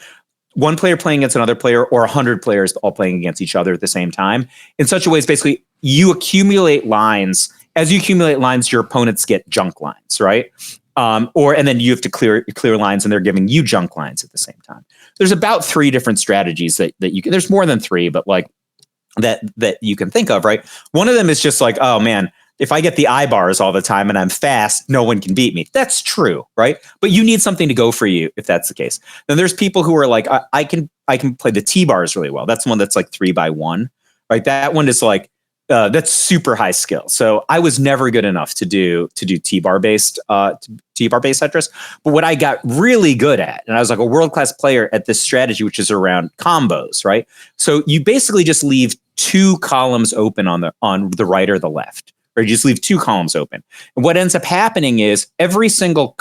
one player playing against another player or 100 players all playing against each other at the same time. In such a way, it's basically you accumulate lines. As you accumulate lines, your opponents get junk lines, right? And then you have to clear lines, and they're giving you junk lines at the same time. There's about 3 different strategies that you can. There's more than 3, but like that you can think of, right? One of them is just like, oh man, if I get the I bars all the time and I'm fast, no one can beat me. That's true, right? But you need something to go for you if that's the case. Then there's people who are like, I can play the T bars really well. That's one that's like 3x1, right? That one is like. That's super high skill. So I was never good enough to do T-bar based Tetris. But what I got really good at, and I was like a world-class player at this strategy, which is around combos, right? So you basically just leave 2 columns open on the right or the left, or you just leave 2 columns open. And what ends up happening is every single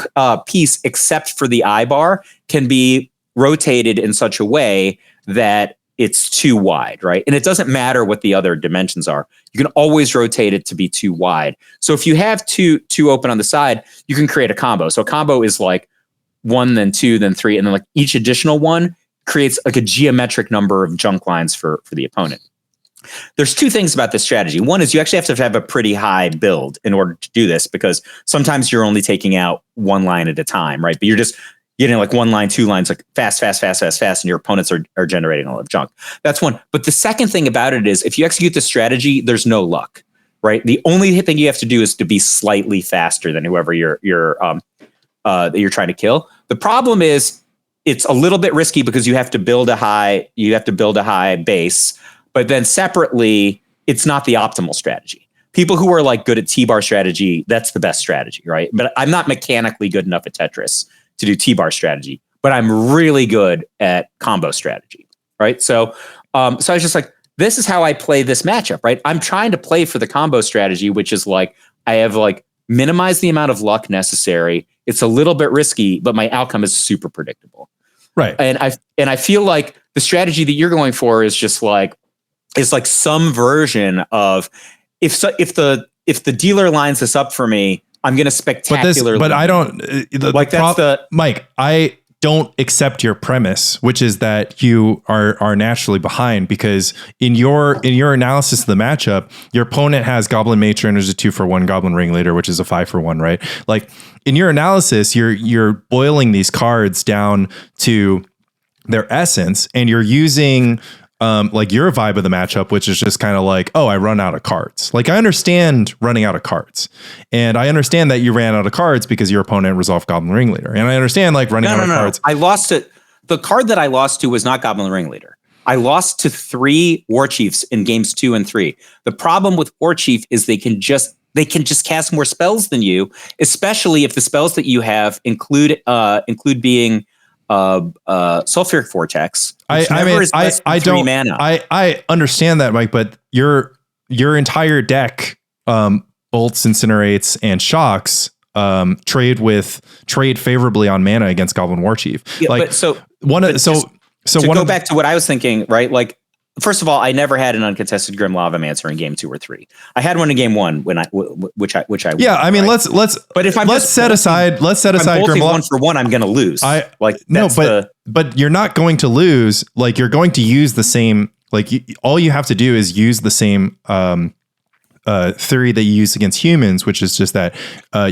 piece except for the I bar can be rotated in such a way that it's too wide, right? And it doesn't matter what the other dimensions are. You can always rotate it to be too wide. So if you have two open on the side, you can create a combo. So a combo is like 1, then 2, then 3, and then like each additional one creates like a geometric number of junk lines for the opponent. There's two things about this strategy. One is you actually have to have a pretty high build in order to do this, because sometimes you're only taking out one line at a time, right? But you're just getting like one line, two lines, like fast, and your opponents are generating a lot of junk. That's one. But the second thing about it is if you execute the strategy, there's no luck, right? The only thing you have to do is to be slightly faster than whoever you're trying to kill. The problem is it's a little bit risky because you have to build a high base. But then separately, it's not the optimal strategy. People who are like good at T-bar strategy, that's the best strategy, right? But I'm not mechanically good enough at Tetris to do T-bar strategy, but I'm really good at combo strategy, right? So I was just like, this is how I play this matchup, right? I'm trying to play for the combo strategy, which is like, I have like minimized the amount of luck necessary. It's a little bit risky, but my outcome is super predictable. Right. And I feel like the strategy that you're going for is just like, is like some version of if the dealer lines this up for me, I'm going to spectacularly. But I don't Mike. I don't accept your premise, which is that you are naturally behind, because in your analysis of the matchup, your opponent has Goblin Matron, which is a 2-for-1, Goblin Ringleader, which is a 5-for-1, right? Like in your analysis, you're boiling these cards down to their essence, and you're using like your vibe of the matchup, which is just kind of like, oh, I run out of cards. Like I understand running out of cards, and I understand that you ran out of cards because your opponent resolved Goblin Ringleader, and I understand like running out of cards. I lost it. The card that I lost to was not Goblin Ringleader. I lost to 3 War Chiefs in games 2 and 3. The problem with War Chief is they can just cast more spells than you, especially if the spells that you have include being Sulfuric Vortex. I don't. Mana. I understand that, Mike, but your entire deck bolts, incinerates, and shocks trade favorably on mana against Goblin War Chief. Yeah, like go back to what I was thinking, right? Like, first of all, I never had an uncontested Grim Lavamancer in game 2 or 3. I had one in game 1 which I yeah. I mean, right? But if let's set aside Grim Lavamancer 1-for-1, I'm going to lose. But you're not going to lose. Like you're going to use the same. Like all you have to do is use the same theory that you use against humans, which is just that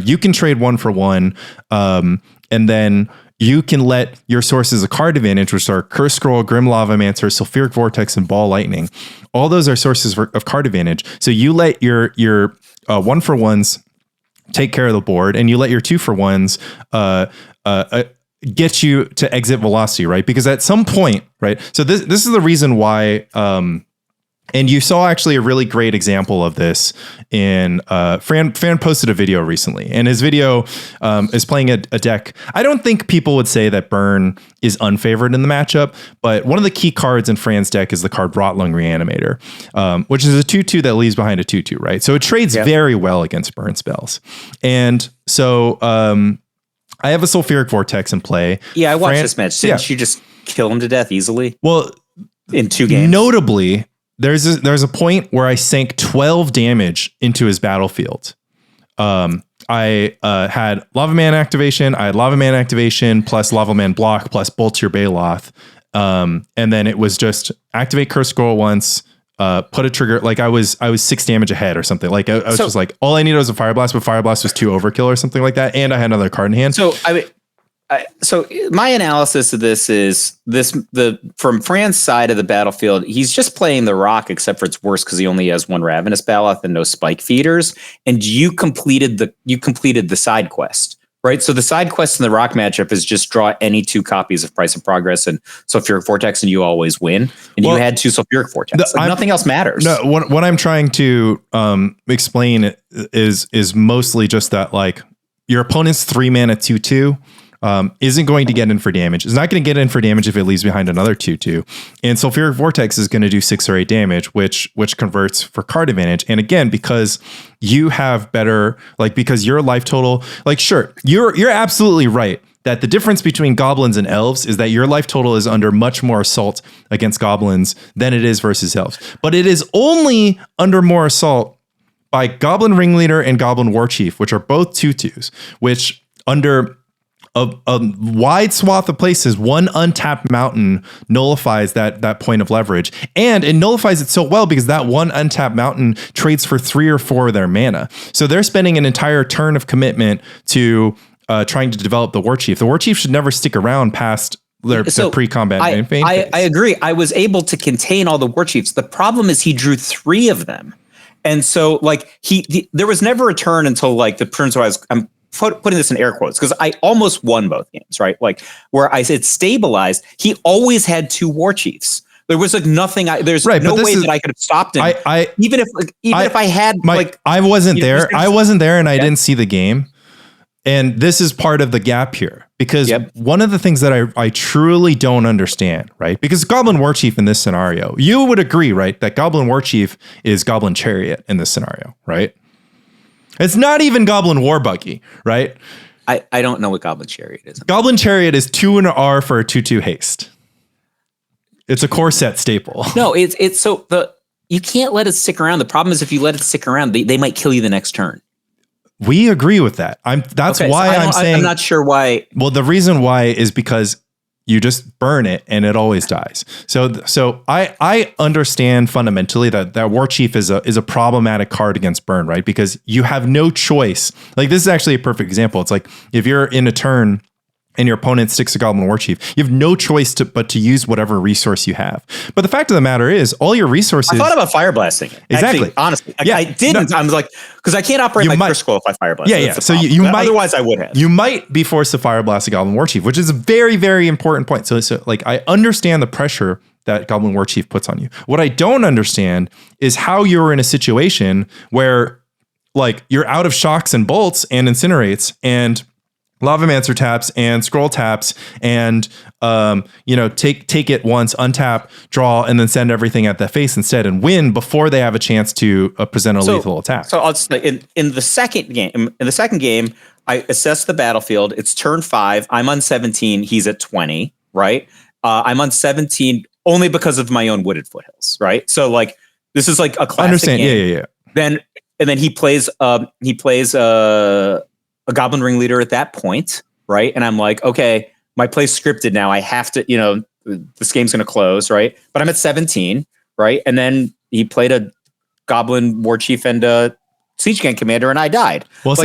you can trade 1-for-1, and then you can let your sources of card advantage, which are Curse Scroll, Grim Lavamancer, Sulfuric Vortex, and Ball Lightning. All those are sources of card advantage. So you let your 1-for-1s take care of the board, and you let your 2-for-1s get you to exit velocity, right? Because at some point, right? So this is the reason why. And you saw actually a really great example of this in Fran posted a video recently, and his video is playing a deck. I don't think people would say that Burn is unfavored in the matchup, but one of the key cards in Fran's deck is the card Rotlung Reanimator, which is a 2/2 that leaves behind a 2/2, right? So it trades very well against burn spells. And so I have a Sulfuric Vortex in play. Yeah, I watched this match. Didn't you just kill him to death easily? Well, in 2 games. Notably, there's a point where I sank 12 damage into his battlefield. I had Lava Man activation. I had Lava Man activation plus Lava Man block plus Bolt Your Baloth. And then it was just activate Curse Scroll once, put a trigger. Like I was 6 damage ahead or something. Like I was just like, all I needed was a Fire Blast, but Fire Blast was 2 overkill or something like that. And I had another card in hand. So my analysis of this is from Fran's side of the battlefield, he's just playing the rock, except for it's worse because he only has 1 Ravenous Baloth and no Spike Feeders. And you completed the side quest, right? So the side quest in the rock matchup is just draw any 2 copies of Price of Progress and Sulfuric Vortex, and you always win. And you had 2 Sulfuric Vortex. Nothing else matters. No, what I'm trying to explain is mostly just that, like, your opponent's 3 mana 2/2. Isn't going to get in for damage. It's not going to get in for damage if it leaves behind another 2/2. And Sulfuric Vortex is going to do 6 or 8 damage, which converts for card advantage. And again, because you have better, like, because your life total, like, sure, you're absolutely right that the difference between goblins and elves is that your life total is under much more assault against goblins than it is versus elves. But it is only under more assault by Goblin Ringleader and Goblin War Chief, which are both 2/2s, which under a wide swath of places, one untapped mountain nullifies that point of leverage. And it nullifies it so well because that one untapped mountain trades for 3 or 4 of their mana. So they're spending an entire turn of commitment to trying to develop the War Chief. The War Chief should never stick around past their pre-combat main phase. I agree. I was able to contain all the War Chiefs. The problem is he drew 3 of them. And so like there was never a turn until like the turns where I'm putting this in air quotes because I almost won both games, right? Like where I said stabilized, he always had 2 War Chiefs. There was like nothing. There's no way that I could have stopped him. Even if I had I wasn't there. I wasn't there, and I didn't see the game. And this is part of the gap here because one of the things that I truly don't understand, right? Because Goblin War Chief in this scenario, you would agree, right, that Goblin War Chief is Goblin Chariot in this scenario, right? It's not even Goblin War Buggy, right? I don't know what Goblin Chariot is. Goblin Chariot is 2 and an R for a 2/2 haste. It's a core set staple. No, it's so you can't let it stick around. The problem is if you let it stick around, they might kill you the next turn. We agree with that. That's why I'm saying I'm not sure why. Well, the reason why is because you just burn it and it always dies. So I understand fundamentally that War Chief is a problematic card against burn, right? Because you have no choice. Like this is actually a perfect example. It's like if you're in a turn and your opponent sticks a Goblin War Chief, you have no choice but to use whatever resource you have. But the fact of the matter is, all your resources. I thought about fire blasting it. Exactly. Actually, honestly, I didn't. I was like, because I can't operate my first scroll if I fire blast. Yeah. So you might. Otherwise, I would have. You might be forced to fire blast a Goblin War Chief, which is a very, very important point. So like I understand the pressure that Goblin War Chief puts on you. What I don't understand is how you're in a situation where like you're out of shocks and bolts and incinerates and Lavamancer taps and scroll taps and take it once, untap, draw, and then send everything at the face instead and win before they have a chance to present a lethal attack. So I'll just in the second game, I assess the battlefield. It's turn 5. I'm on 17. He's at 20. Right. I'm on 17 only because of my own wooded foothills. Right. So like this is like a classic. Understand? Game. Yeah. Then he plays a Goblin Ringleader at that point, right? And I'm like, okay, my play's scripted now. I have to, this game's going to close, right? But I'm at 17, right? And then he played a Goblin War Chief and a Siege Gang Commander, and I died. Well, like,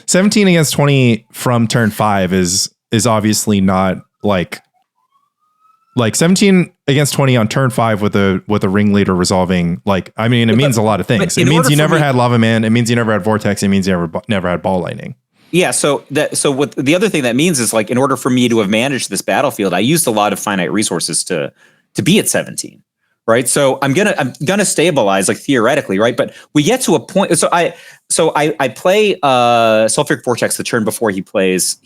17 against 20 from turn 5 is obviously not like 17 against 20 on turn 5 with a Ringleader resolving. Like, I mean, it means a lot of things. It means you never had Lava Man. It means you never had Vortex. It means you never had Ball Lightning. Yeah. So what the other thing that means is like, in order for me to have managed this battlefield, I used a lot of finite resources to be at 17. Right. So I'm gonna stabilize, like, theoretically. Right. But we get to a point. So I play Sulfuric Vortex the turn before he plays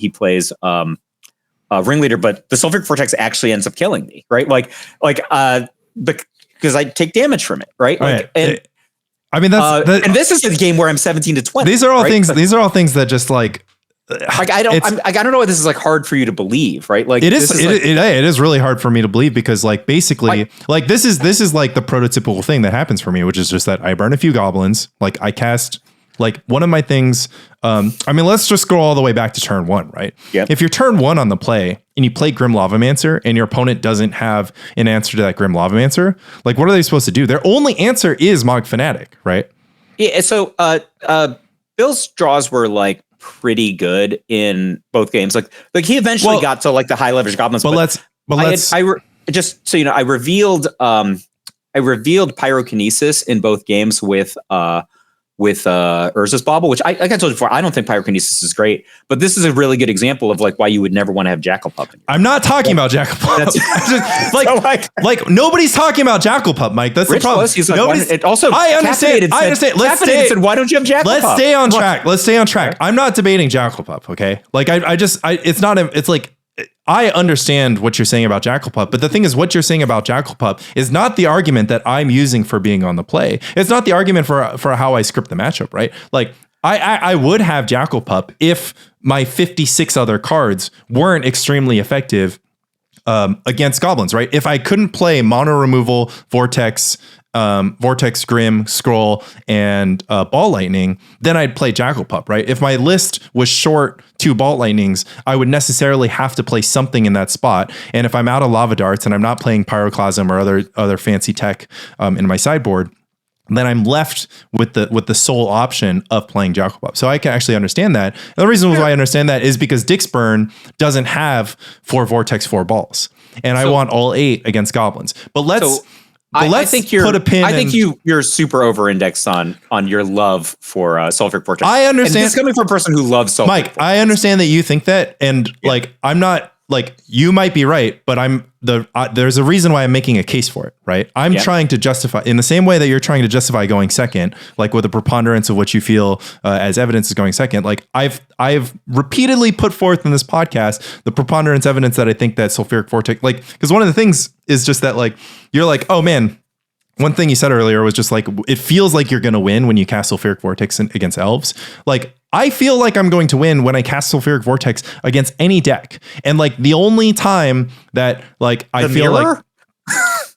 Ringleader, but the Sulfuric Vortex actually ends up killing me. Right. Because I take damage from it. Right. Like, and I mean, and this is a game where I'm 17 to 20. These are all things. These are all things that just like I don't know why this is like hard for you to believe, right? Like it is. It is really hard for me to believe because like basically like this is like the prototypical thing that happens for me, which is just that I burn a few goblins. Like I cast like one of my things. I mean, let's just go all the way back to turn 1, right? Yep. If you're turn 1 on the play and you play Grim Lavamancer and your opponent doesn't have an answer to that Grim Lavamancer, like what are they supposed to do? Their only answer is Mog Fanatic, right? Yeah. So Bill's draws were like pretty good in both games. Like he eventually got to like the high leverage goblins. Just so you know, I revealed pyrokinesis in both games with Urza's Bauble, which I told you before, I don't think pyrokinesis is great, but this is a really good example of like why you would never want to have Jackal-Pup. I'm not talking about Jackal-Pup. Like nobody's talking about Jackal-Pup, Mike. That's the problem. It also I understand. Said, why don't you have Jackal-Pup? Let's stay on track. Let's stay on track. I'm not debating Jackal-Pup. Okay. Like it's like, I understand what you're saying about Jackal-Pup, but the thing is, what you're saying about Jackal-Pup is not the argument that I'm using for being on the play. It's not the argument for how I script the matchup, right? Like, I would have Jackal-Pup if my 56 other cards weren't extremely effective against goblins, right? If I couldn't play mono removal, Vortex, Grim, Scroll, and Ball Lightning, then I'd play Jackal-Pup, right? If my list was short 2 Bolt Lightnings, I would necessarily have to play something in that spot. And if I'm out of Lava Darts and I'm not playing Pyroclasm or other fancy tech in my sideboard, then I'm left with the sole option of playing Jackal Pup. So I can actually understand that. And the reason why I understand that is because Dixburn doesn't have 4 Vortex, 4 balls. And I want all 8 against Goblins. But let's think put a pin. I think you're super over-indexed on your love for Sulfuric Vortex. I understand. And it's coming from a person who loves Sulfuric Mike, Vortex. I understand that you think that, and like I'm not like you might be right, but there's a reason why I'm making a case for it, right? I'm trying to justify in the same way that you're trying to justify going second, like with the preponderance of what you feel as evidence is going second. Like I've repeatedly put forth in this podcast the preponderance evidence that I think that Sulfuric Vortex, like, because one of the things is just that like you're like, oh man. One thing you said earlier was just like, it feels like you're going to win when you cast Sulfuric Vortex against elves. Like, I feel like I'm going to win when I cast Sulfuric Vortex against any deck. And like the only time that like I feel like,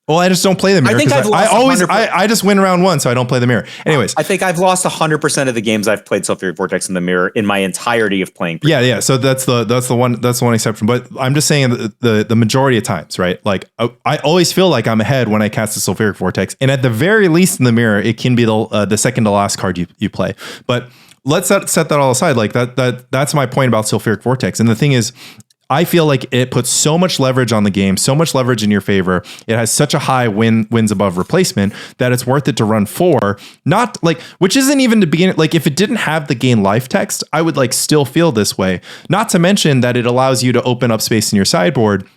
well, I just don't play the mirror. I think I just win round 1, so I don't play the mirror. Anyways, I think I've lost 100% of the games I've played Sulfuric Vortex in the mirror in my entirety of playing. Yeah. So that's the one exception. But I'm just saying the majority of times, right? Like I always feel like I'm ahead when I cast the Sulfuric Vortex, and at the very least in the mirror, it can be the second to last card you play. But let's set that all aside. Like that's my point about Sulfuric Vortex. And the thing is, I feel like it puts so much leverage on the game, so much leverage in your favor. It has such a high wins above replacement that it's worth it to run 4. Not like, which isn't even to begin. Like if it didn't have the gain life text, I would like still feel this way. Not to mention that it allows you to open up space in your sideboard.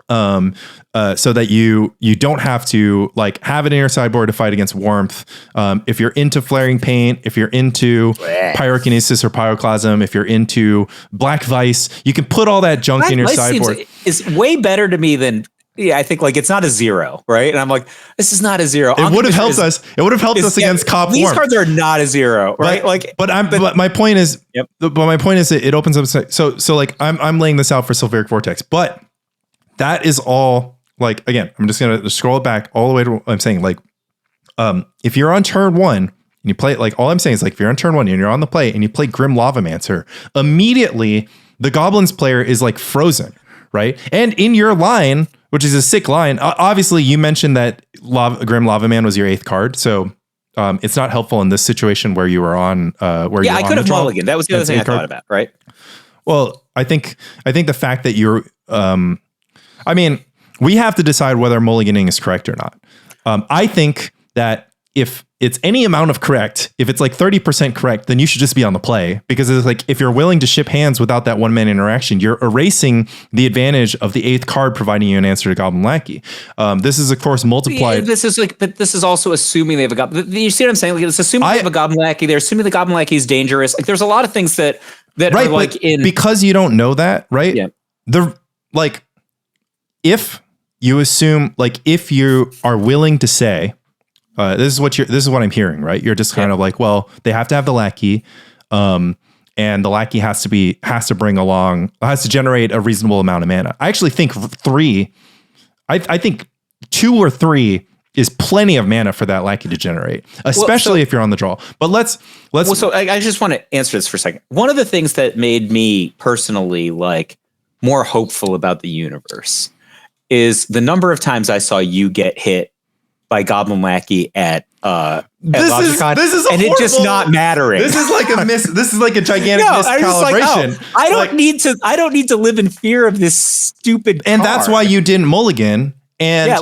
So that you don't have to like have it in your sideboard to fight against warmth. If you're into Flaring Paint, if you're into Pyrokinesis or Pyroclasm, if you're into Black Vice, you can put all that junk in your sideboard. Is way better to me than. Yeah, I think like it's not a 0, right? And I'm like, this is not a 0. It would have helped us. It would have helped us against Cop These Warmth. cards are not a 0, right? But my point is, but my point is that it opens up. So like I'm laying this out for Sulfuric Vortex, but that is all. Like, again, I'm just going to scroll it back all the way to what I'm saying. Like, if you're on turn 1 and you play, like, all I'm saying is, like, if you're on turn 1 and you're on the play and you play Grim Lavamancer, immediately the Goblins player is like frozen, right? And in your line, which is a sick line, obviously you mentioned that Grim Lavaman was your 8th card. So it's not helpful in this situation where you were on, I could have mulliganed. That was the other thing I thought about, right? Well, I think the fact that you're, we have to decide whether mulliganing is correct or not. I think that if it's any amount of correct, if it's like 30% correct, then you should just be on the play, because it's like, if you're willing to ship hands without that 1-man interaction, you're erasing the advantage of the 8th card providing you an answer to Goblin Lackey. This is of course multiplied. But this is also assuming they have a Goblin. You see what I'm saying? Like, it's assuming they have a Goblin Lackey. They're assuming the Goblin Lackey is dangerous. Like, there's a lot of things that right, are like because you don't know that, right? Yeah. If you assume, like, if you are willing to say, this is what I'm hearing, right? You're just kind of like, well, they have to have the lackey, and the lackey has to generate a reasonable amount of mana. I actually think 3. I think 2 or 3 is plenty of mana for that lackey to generate, especially if you're on the draw. But let's. So I just want to answer this for a second. One of the things that made me personally like more hopeful about the universe is the number of times I saw you get hit by Goblin Lackey at Logicon, and it just not mattering. This is like this is like a gigantic miscalibration. I don't need to live in fear of this stupid and card. That's why you didn't mulligan. And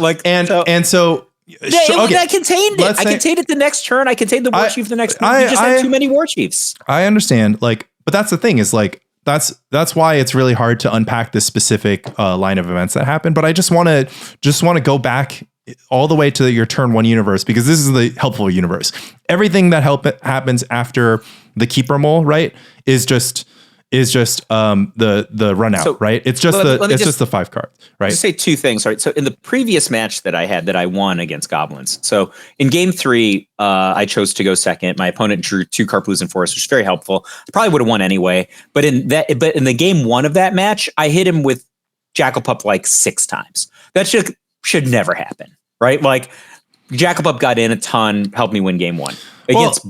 so I contained it. I contained it the next turn. I contained the war chief the next turn. You just had too many war chiefs. I understand. Like, but that's the thing is like, that's why it's really hard to unpack this specific line of events that happened. But I just want to go back all the way to your turn 1 universe, because this is the helpful universe. Everything that happens after the keeper mole, right, is just the run out, so, right? It's just just the 5 card, right? Just say 2 things, right? So in the previous match that I had that I won against Goblins. So in game 3, I chose to go second. My opponent drew 2 Karploos and Forest, which is very helpful. I probably would have won anyway. But in the game 1 of that match, I hit him with Jackal Pup like 6 times. That should never happen, right? Like Jackal Pup got in a ton, helped me win game 1 against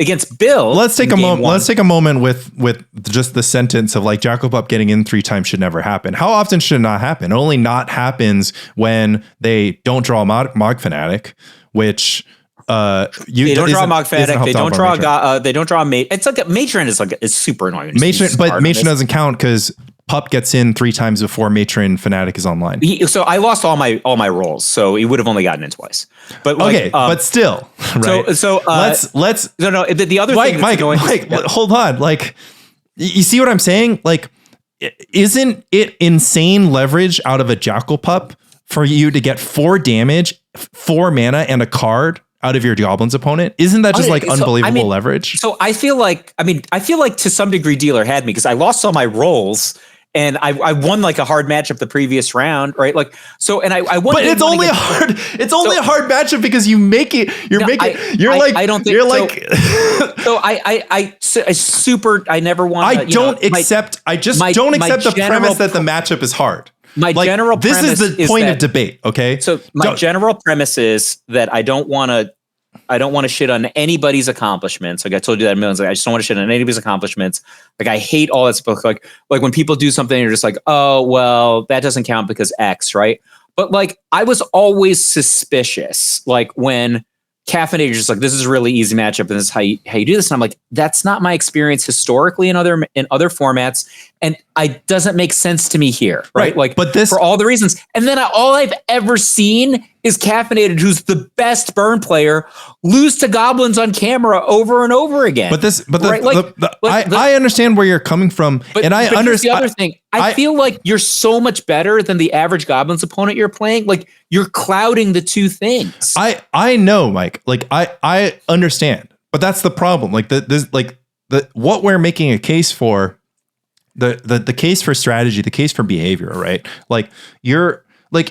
against Bill. Let's take a moment. Let's take a moment with just the sentence of like Jackal Pup getting in 3 times should never happen. How often should it not happen? It only not happens when they don't draw a Mog Fanatic, which they don't draw a Mog Fanatic. They don't draw they don't draw a Mage. It's like a Matron is super annoying. But Matron doesn't count because Pup gets in 3 times before Matron Fanatic is online. So I lost all my rolls, so he would have only gotten in twice. But like, okay, but still, right? So let's no. The other Mike, thing, Mike, hold on. Like, you see what I'm saying? Like, isn't it insane leverage out of a Jackal Pup for you to get 4 damage, 4 mana, and a card out of your Goblins opponent? Isn't that just like unbelievable leverage? So I feel like to some degree Dealer had me because I lost all my rolls and I won like a hard matchup the previous round, right? Like, so, and I won. But it's only a hard matchup because you make it, I don't think so. I never want. I don't accept the premise that the matchup is hard. General this premise is the point of debate. Okay. So general premise is that I don't want to shit on anybody's accomplishments. Like I told you that millions. Like, I just don't want to shit on anybody's accomplishments. Like I hate all that stuff. Like when people do something, you're just like, oh well, that doesn't count because X, right? But like I was always suspicious. Like when Caffeinator is just like, this is a really easy matchup, and this is how you do this. And I'm like, that's not my experience historically in other formats, and it doesn't make sense to me here, right? Like, but this for all the reasons. And then all I've ever seen is Caffeinated, who's the best burn player, lose to Goblins on camera over and over again. I understand where you're coming from, and I understand the other thing. I feel like you're so much better than the average Goblins opponent you're playing. Like you're clouding the two things. I know, Mike. Like I understand, but that's the problem. Like what we're making a case for, the case for strategy, the case for behavior, right? Like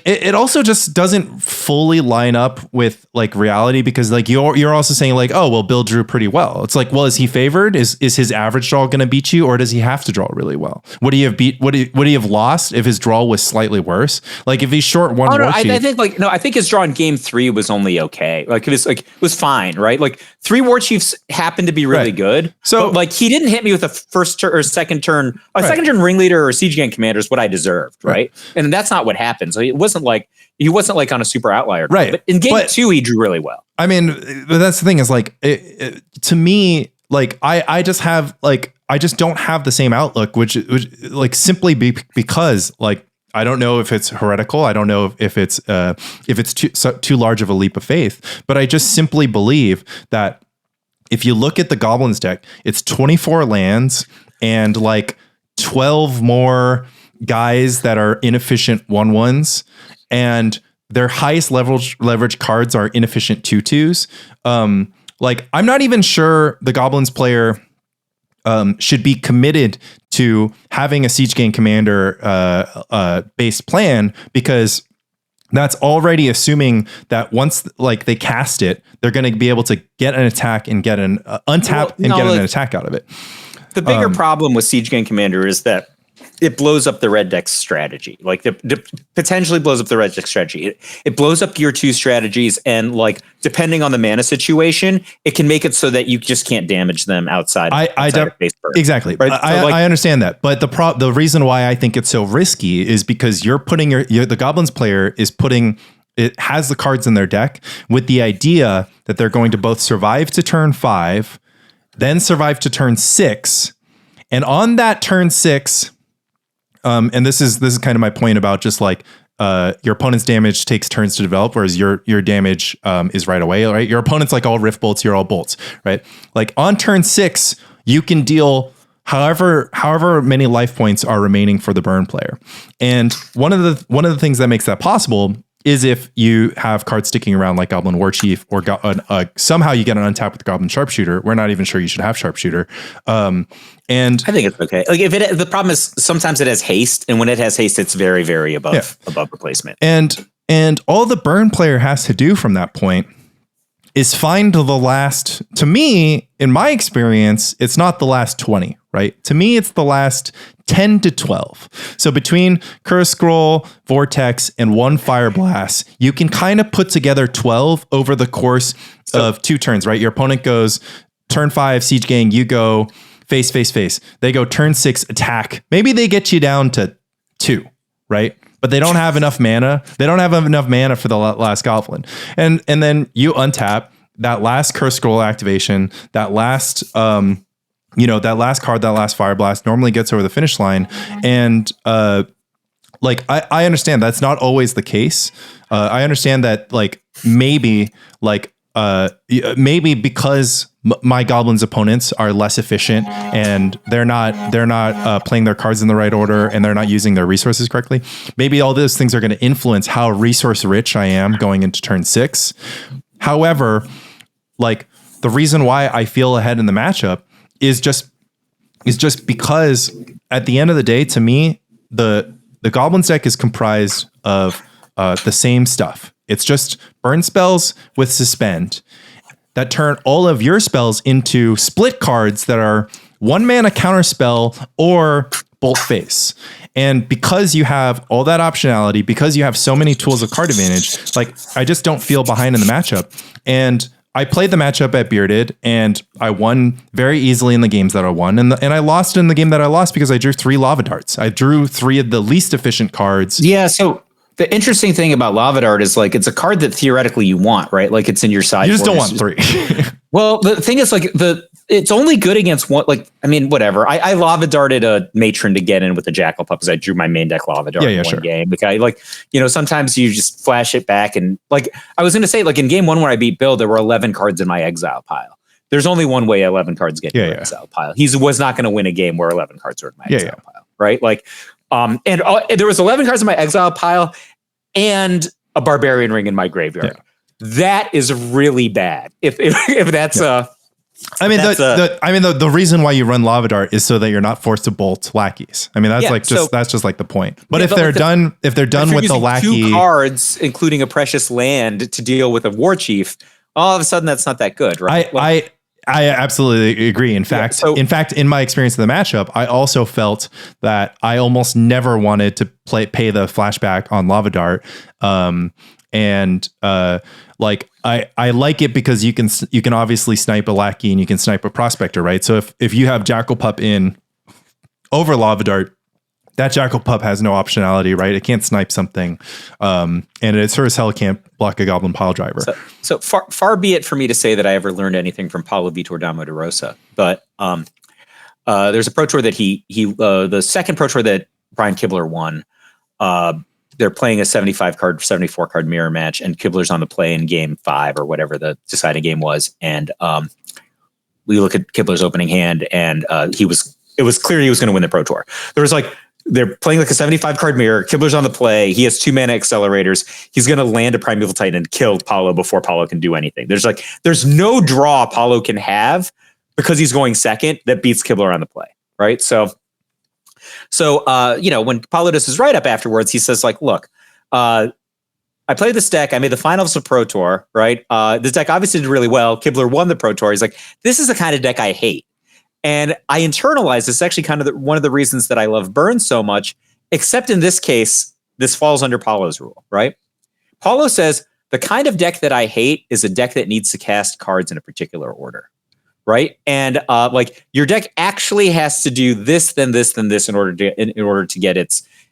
it also just doesn't fully line up with like reality, because like you're also saying like, oh well, Bill drew pretty well. It's like, well, is he favored? Is his average draw going to beat you, or does he have to draw really well? Would he have lost if his draw was slightly worse? Like if he's short one. I think his draw in game 3 was only okay. Like it was fine, right? Like 3 War Chiefs happened to be really good. So like he didn't hit me with a first turn or second turn, second turn ringleader or siege gang commander is what I deserved, right? And that's not what happened. So he wasn't like on a super outlier, right? But in game 2, he drew really well. I mean, that's the thing is like, to me, like I just don't have the same outlook, which like simply because like I don't know if it's heretical. I don't know if it's too large of a leap of faith, but I just simply believe that if you look at the Goblins deck, it's 24 lands and like 12 more guys that are inefficient 1/1s, and their highest leverage cards are inefficient 2/2s. Like I'm not even sure the Goblins player should be committed to having a Siege Gang Commander based plan, because that's already assuming that once like they cast it, they're going to be able to get an attack and get an untap get an attack out of it. The bigger problem with Siege Gang Commander is that it blows up the red deck strategy. Like potentially blows up the red deck strategy. It blows up your 2 strategies, and like depending on the mana situation, it can make it so that you just can't damage them outside. Exactly. Right? I understand that, but the reason why I think it's so risky is because you're putting the Goblins player has the cards in their deck with the idea that they're going to both survive to turn 5, then survive to turn 6, and on that turn 6. And this is kind of my point about just like your opponent's damage takes turns to develop, whereas your damage is right away, right? Your opponent's like all rift bolts, you're all bolts, right? Like on turn 6, you can deal however many life points are remaining for the burn player. And one of the things that makes that possible is if you have cards sticking around like Goblin War Chief, or somehow you get an untap with the Goblin Sharpshooter. We're not even sure you should have Sharpshooter. And I think it's okay. Like the problem is sometimes it has haste, and when it has haste, it's very, very above replacement. And all the burn player has to do from that point is find the last, to me, in my experience, it's not the last 20, right? To me, it's the last 10 to 12. So between Curse Scroll, Vortex, and 1 Fire Blast, you can kind of put together 12 over the course of 2 turns, right? Your opponent goes turn 5 siege gang, you go face. They go turn 6 attack. Maybe they get you down to 2, right? But they don't have enough mana. They don't have enough mana for the last goblin. And then you untap that last curse scroll activation, that last that last card, that last fire blast normally gets over the finish line. And like I understand that's not always the case. I understand that maybe because my goblins opponents are less efficient and they're not playing their cards in the right order and they're not using their resources correctly. Maybe all those things are going to influence how resource rich I am going into turn 6. However, like the reason why I feel ahead in the matchup is just because at the end of the day, to me, the Goblins deck is comprised of the same stuff. It's just burn spells with suspend that turn all of your spells into split cards that are 1 mana counter spell or bolt face. And because you have all that optionality, because you have so many tools of card advantage, like I just don't feel behind in the matchup. And I played the matchup at Bearded and I won very easily in the games that I won. And I lost in the game that I lost because I drew 3 lava darts. I drew 3 of the least efficient cards. Yeah. So the interesting thing about Lava Dart is like, it's a card that theoretically you want, right? Like it's in your side. You just don't want 3. Well, the thing is like it's only good against one. Like, I mean, whatever. I Lava Darted a Matron to get in with the Jackal Pup because I drew my main deck Lava Dart in one game. Like, sometimes you just flash it back. And like, I was going to say like in game 1 where I beat Bill, there were 11 cards in my exile pile. There's only one way 11 cards get in your exile pile. He was not going to win a game where 11 cards were in my exile pile. Right. Like, and there was 11 cards in my exile pile and a Barbarian Ring in my graveyard. Yeah. That is really bad. If that's the reason why you run Lava Dart is so that you're not forced to bolt lackeys. I mean, that's that's just like the point. But if they're done with the lackey 2 cards, including a precious land to deal with a war chief, all of a sudden that's not that good, right? I absolutely agree. In fact, in my experience of the matchup, I also felt that I almost never wanted to pay the flashback on Lava Dart. Like I like it because you can obviously snipe a lackey and you can snipe a prospector, right? So if you have Jackal Pup in over Lava Dart, that Jackal Pup has no optionality, right? It can't snipe something, and it sure as hell can't block a Goblin Pile Driver. So far be it for me to say that I ever learned anything from Paulo Vitor Damo de Rosa, but there's a Pro Tour that the second Pro Tour that Brian Kibler won. They're playing a 74 card mirror match, and Kibler's on the play in game 5 or whatever the deciding game was, and we look at Kibler's opening hand, and it was clear he was going to win the Pro Tour. There was like. They're playing like a 75 card mirror. Kibler's on the play. He has 2 mana accelerators. He's going to land a Primeval Titan and kill Paulo before Paulo can do anything. There's no draw Paulo can have because he's going second that beats Kibler on the play. Right. So when Paulo does his write up afterwards, he says like, look, I played this deck. I made the finals of Pro Tour. Right. This deck obviously did really well. Kibler won the Pro Tour. He's like, this is the kind of deck I hate. And I internalized this. Actually kind of one of the reasons that I love Burn so much, except in this case, this falls under Paulo's rule, right? Paulo says the kind of deck that I hate is a deck that needs to cast cards in a particular order, right? And like your deck actually has to do this, then this, then this in order to get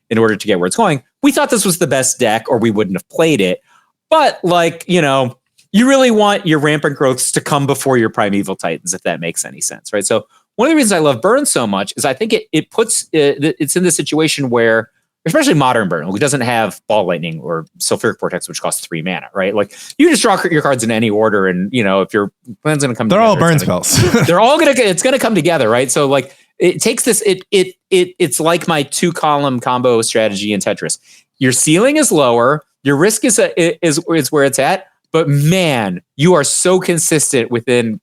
where it's going. We thought this was the best deck, or we wouldn't have played it. But like, you really want your Rampant Growths to come before your Primeval Titans, if that makes any sense, right? So one of the reasons I love Burn so much is I think it's in the situation where, especially modern Burn, it doesn't have Ball Lightning or Sulfuric Vortex, which costs 3 mana, right? Like you just draw your cards in any order, and if your plan's going to come, they're all burn spells. They're all it's going to come together, right? So like it takes this. It's like my 2-column combo strategy in Tetris. Your ceiling is lower, your risk is where it's at, but man, you are so consistent within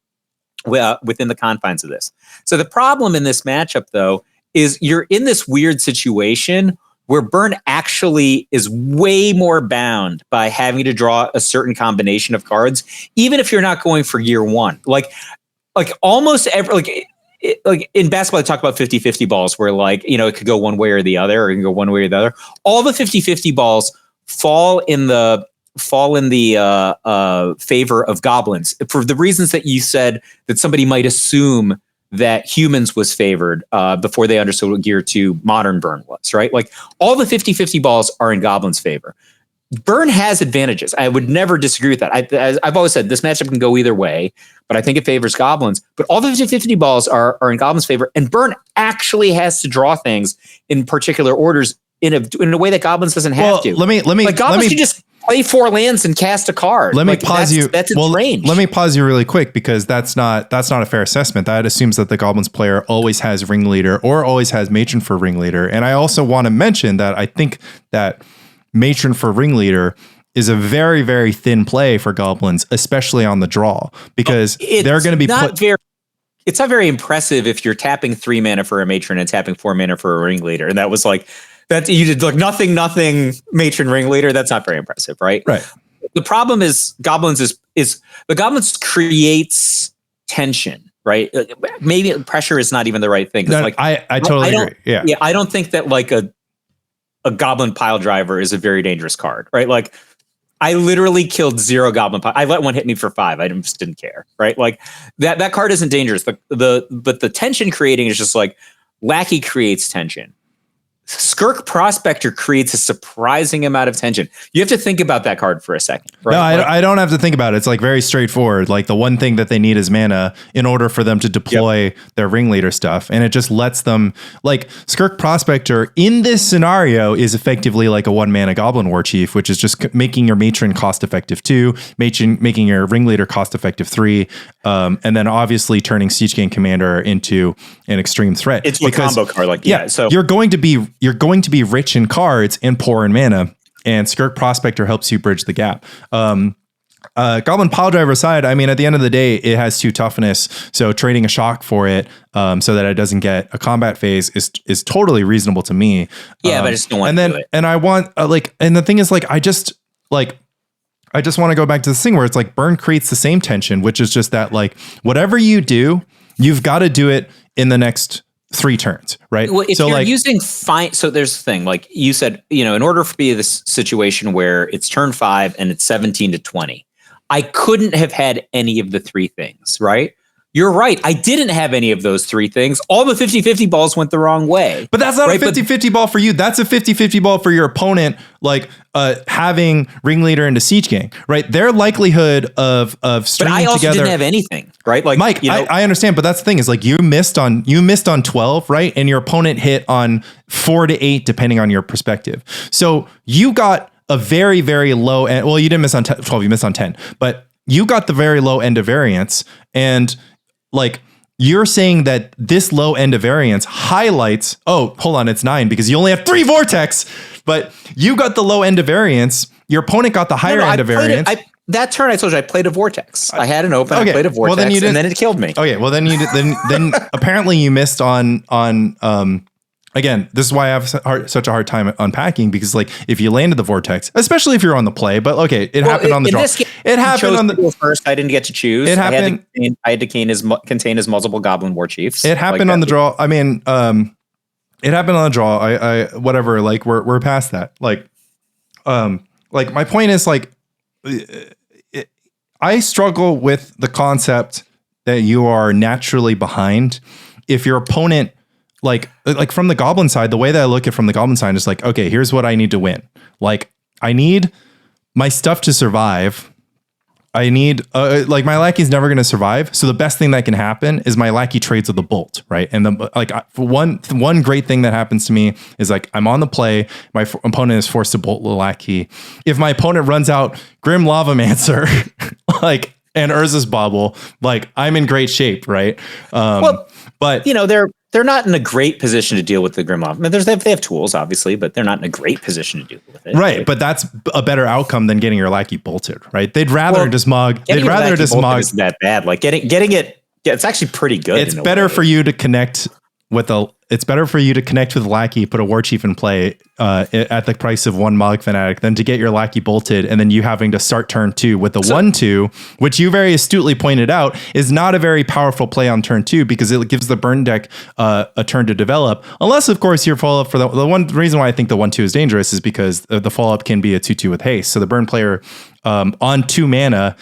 the confines of this. So the problem in this matchup, though, is you're in this weird situation where Burn actually is way more bound by having to draw a certain combination of cards, even if you're not going for year 1. Like almost every, like in basketball, I talk about 50-50 balls where it could go one way or the other, or it can go one way or the other. All the 50-50 balls fall in the fall in the favor of goblins for the reasons that you said, that somebody might assume that humans was favored before they understood what Gear 2 modern Burn was, right? Like all the 50-50 balls are in goblins' favor. Burn has advantages. I would never disagree with that. I've always said this matchup can go either way, but I think it favors goblins. But all the 50-50 balls are in goblins' favor, and Burn actually has to draw things in particular orders in a way that goblins doesn't have to. Let me goblins can just play 4 lands and cast a card. Let me pause you. That's its range. Let me pause you really quick, because that's not a fair assessment. That assumes that the goblins player always has ringleader or always has matron for ringleader. And I also want to mention that I think that matron for ringleader is a very, very thin play for goblins, especially on the draw, because they're going to be it's not very impressive if you're tapping 3 mana for a matron and tapping 4 mana for a ringleader. And that was like, that you did like nothing matron ringleader. That's not very impressive, right? Right. The problem is goblins is the goblins creates tension, right? Maybe pressure is not even the right thing. No, like I totally agree. Yeah. I don't think that like a goblin pile driver is a very dangerous card, right? Like I literally killed 0 goblin pile. I let one hit me for 5. I just didn't care, right? Like that card isn't dangerous. But the tension creating is just like Lackey creates tension. Skirk Prospector creates a surprising amount of tension. You have to think about that card for a second. Right? No, I don't have to think about it. It's like very straightforward. Like the one thing that they need is mana in order for them to deploy their ringleader stuff. And it just lets them, like Skirk Prospector in this scenario is effectively like a 1 mana Goblin War Chief, which is just making your matron cost effective 2, making your ringleader cost effective 3. And then obviously turning Siege Gang Commander into an extreme threat. It's a combo card, like so you're going to be rich in cards and poor in mana, and Skirk Prospector helps you bridge the gap. Goblin Pile Driver aside, I mean, at the end of the day, it has 2 toughness, so trading a shock for it so that it doesn't get a combat phase is totally reasonable to me. Yeah, but I just don't want to do it. And I want and the thing is I just want to go back to this thing where it's like Burn creates the same tension, which is just that like whatever you do, you've got to do it in the next 3 turns, right? Well, if you're using fine, so there's the thing, like you said, in order for be this situation where it's turn 5 and it's 17 to 20, I couldn't have had any of the 3 things, right? You're right. I didn't have any of those 3 things. All the 50-50 balls went the wrong way. But that's not a 50-50 ball for you. That's a 50-50 ball for your opponent, like having ringleader into Siege Gang, right? Their likelihood of stringing together. But I also together, didn't have anything, right? Like Mike, I understand, but that's the thing is like you missed on 12, right? And your opponent hit on 4 to 8, depending on your perspective. So you got a very, very low end. Well, you didn't miss on 12, you missed on 10, but you got the very low end of variance. And like you're saying that this low end of variance highlights, oh, hold on, it's 9 because you only have 3 vortex, but you got the low end of variance. Your opponent got the higher end of variance. That turn I told you I played a vortex. I had an open, I played a vortex, well, and then it killed me. Okay, well then then apparently you missed on again, this is why I have such a hard time unpacking, because like if you landed the vortex, especially if you're on the play, but okay, it happened on the draw. It happened on the first. I didn't get to choose. It happened. I had to contain his multiple Goblin War Chiefs. It happened on the draw. I mean, it happened on the draw. I whatever. Like we're past that. Like my point is like, I struggle with the concept that you are naturally behind if your opponent. Like from the Goblin side, the way that I look at from the Goblin side is like, okay, here's what I need to win. Like I need my stuff to survive. I need like my lackey's never going to survive. So the best thing that can happen is my lackey trades with a bolt, right? And one great thing that happens to me is like I'm on the play, my opponent is forced to bolt the lackey. If my opponent runs out Grim Lavamancer, like and Urza's Bauble, like I'm in great shape, right? But they're not in a great position to deal with the Grim Lava. I mean, they have tools, obviously, but they're not in a great position to deal with it. Right, but that's a better outcome than getting your lackey bolted, right? They'd rather just mug. They'd rather just mug. Isn't that bad? Like getting it. Yeah, it's actually pretty good. It's better for you to connect with it's better for you to connect with Lackey, put a war chief in play at the price of 1 Mog Fanatic than to get your Lackey bolted and then you having to start turn 2 with the 1/2, which you very astutely pointed out is not a very powerful play on turn 2 because it gives the burn deck a turn to develop. Unless, of course, your follow up for the one reason why I think the 1/2 is dangerous is because the follow up can be a 2/2 with haste. So the burn player on 2 mana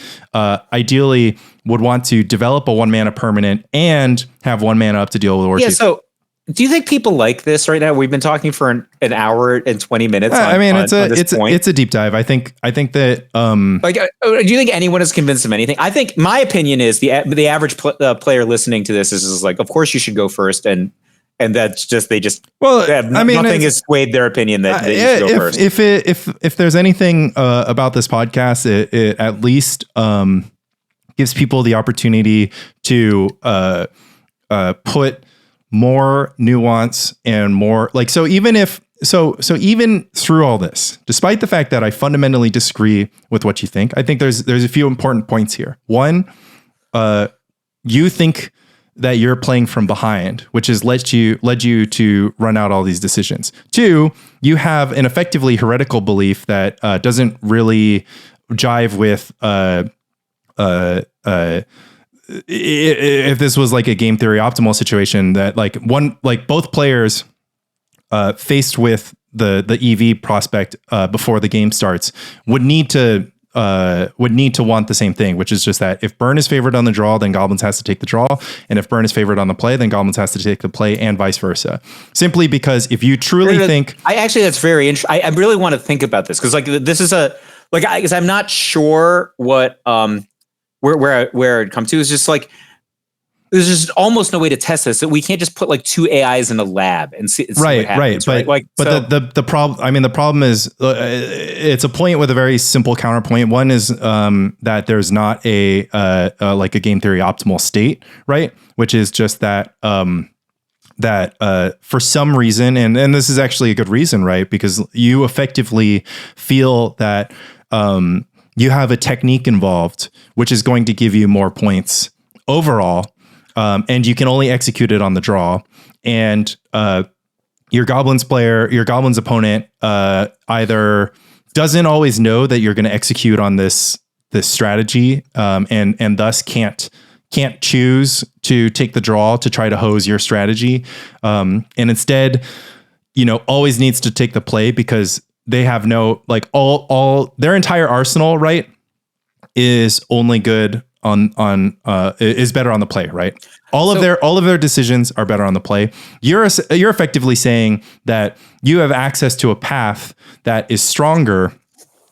ideally would want to develop a 1 mana permanent and have 1 mana up to deal with war chief. So do you think people like this right now? We've been talking for an hour and 20 minutes. It's a deep dive. I think that do you think anyone is convinced of anything? I think my opinion is the average player listening to this is like, of course you should go first, and that's just nothing has swayed their opinion that you should go first. If there's anything about this podcast, it at least gives people the opportunity to put more nuance and more even through all this, despite the fact that I fundamentally disagree with what you think, I think there's a few important points here. One, you think that you're playing from behind, which has led you to run out all these decisions. Two, you have an effectively heretical belief that doesn't really jive with if this was like a game theory optimal situation, that both players faced with the EV prospect before the game starts would need to want the same thing, which is just that if burn is favored on the draw, then Goblins has to take the draw, and if burn is favored on the play, then Goblins has to take the play, and vice versa. Simply because if you truly think, that's very interesting. I really want to think about this because this is because I'm not sure what where it comes to. Is just there's just almost no way to test this. So we can't just put 2 AIs in a lab and see what happens, right. But the problem is it's a point with a very simple counterpoint. One is that there's not a game theory optimal state, right? Which is just that for some reason, and this is actually a good reason, right? Because you effectively feel that you have a technique involved, which is going to give you more points overall. And you can only execute it on the draw. And your Goblins opponent either doesn't always know that you're going to execute on this strategy, and thus can't choose to take the draw to try to hose your strategy, and instead, always needs to take the play because they have no all their entire arsenal, right, is only good is better on the play, right? All of their decisions are better on the play. You're effectively saying that you have access to a path that is stronger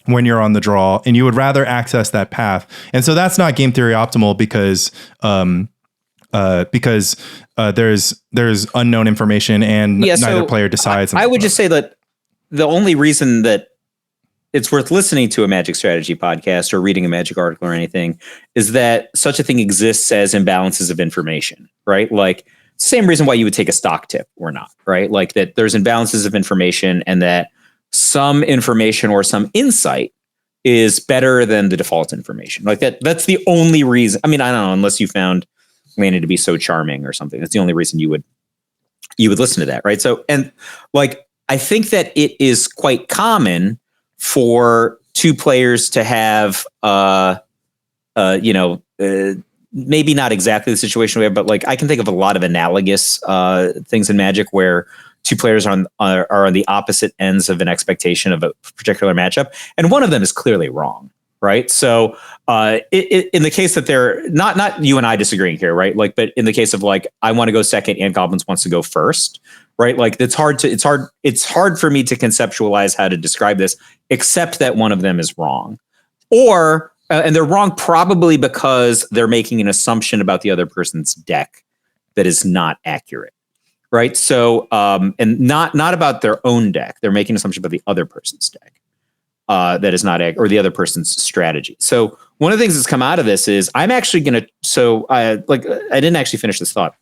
when you're on the draw, and you would rather access that path. And so that's not game theory optimal because there's unknown information and neither player decides. I would just say that the only reason that it's worth listening to a Magic strategy podcast or reading a Magic article or anything is that such a thing exists as imbalances of information, right? Same reason why you would take a stock tip or not, right? That there's imbalances of information and that some information or some insight is better than the default information. That's the only reason. I mean, I don't know, unless you found Lanny to be so charming or something. That's the only reason you would listen to that, right? So, and I think that it is quite common for 2 players to have, maybe not exactly the situation we have, but I can think of a lot of analogous things in Magic where 2 players are on the opposite ends of an expectation of a particular matchup, and one of them is clearly wrong, right? So, in the case that they're not you and I disagreeing here, right? But in the case of I want to go second and Goblins wants to go first, right? It's hard for me to conceptualize how to describe this, except that one of them is wrong, or and they're wrong probably because they're making an assumption about the other person's deck that is not accurate, right? So, and not about their own deck, they're making an assumption about the other person's deck that is not accurate, or the other person's strategy. So, one of the things that's come out of this is I'm actually going to. So, I didn't actually finish this thought.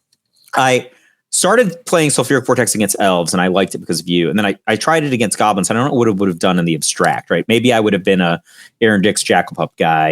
I started playing Sulfuric Vortex against Elves, and I liked it because of you. And then I tried it against Goblins. I don't know what it would have done in the abstract, right? Maybe I would have been a Aaron Dix Jackal Pup guy,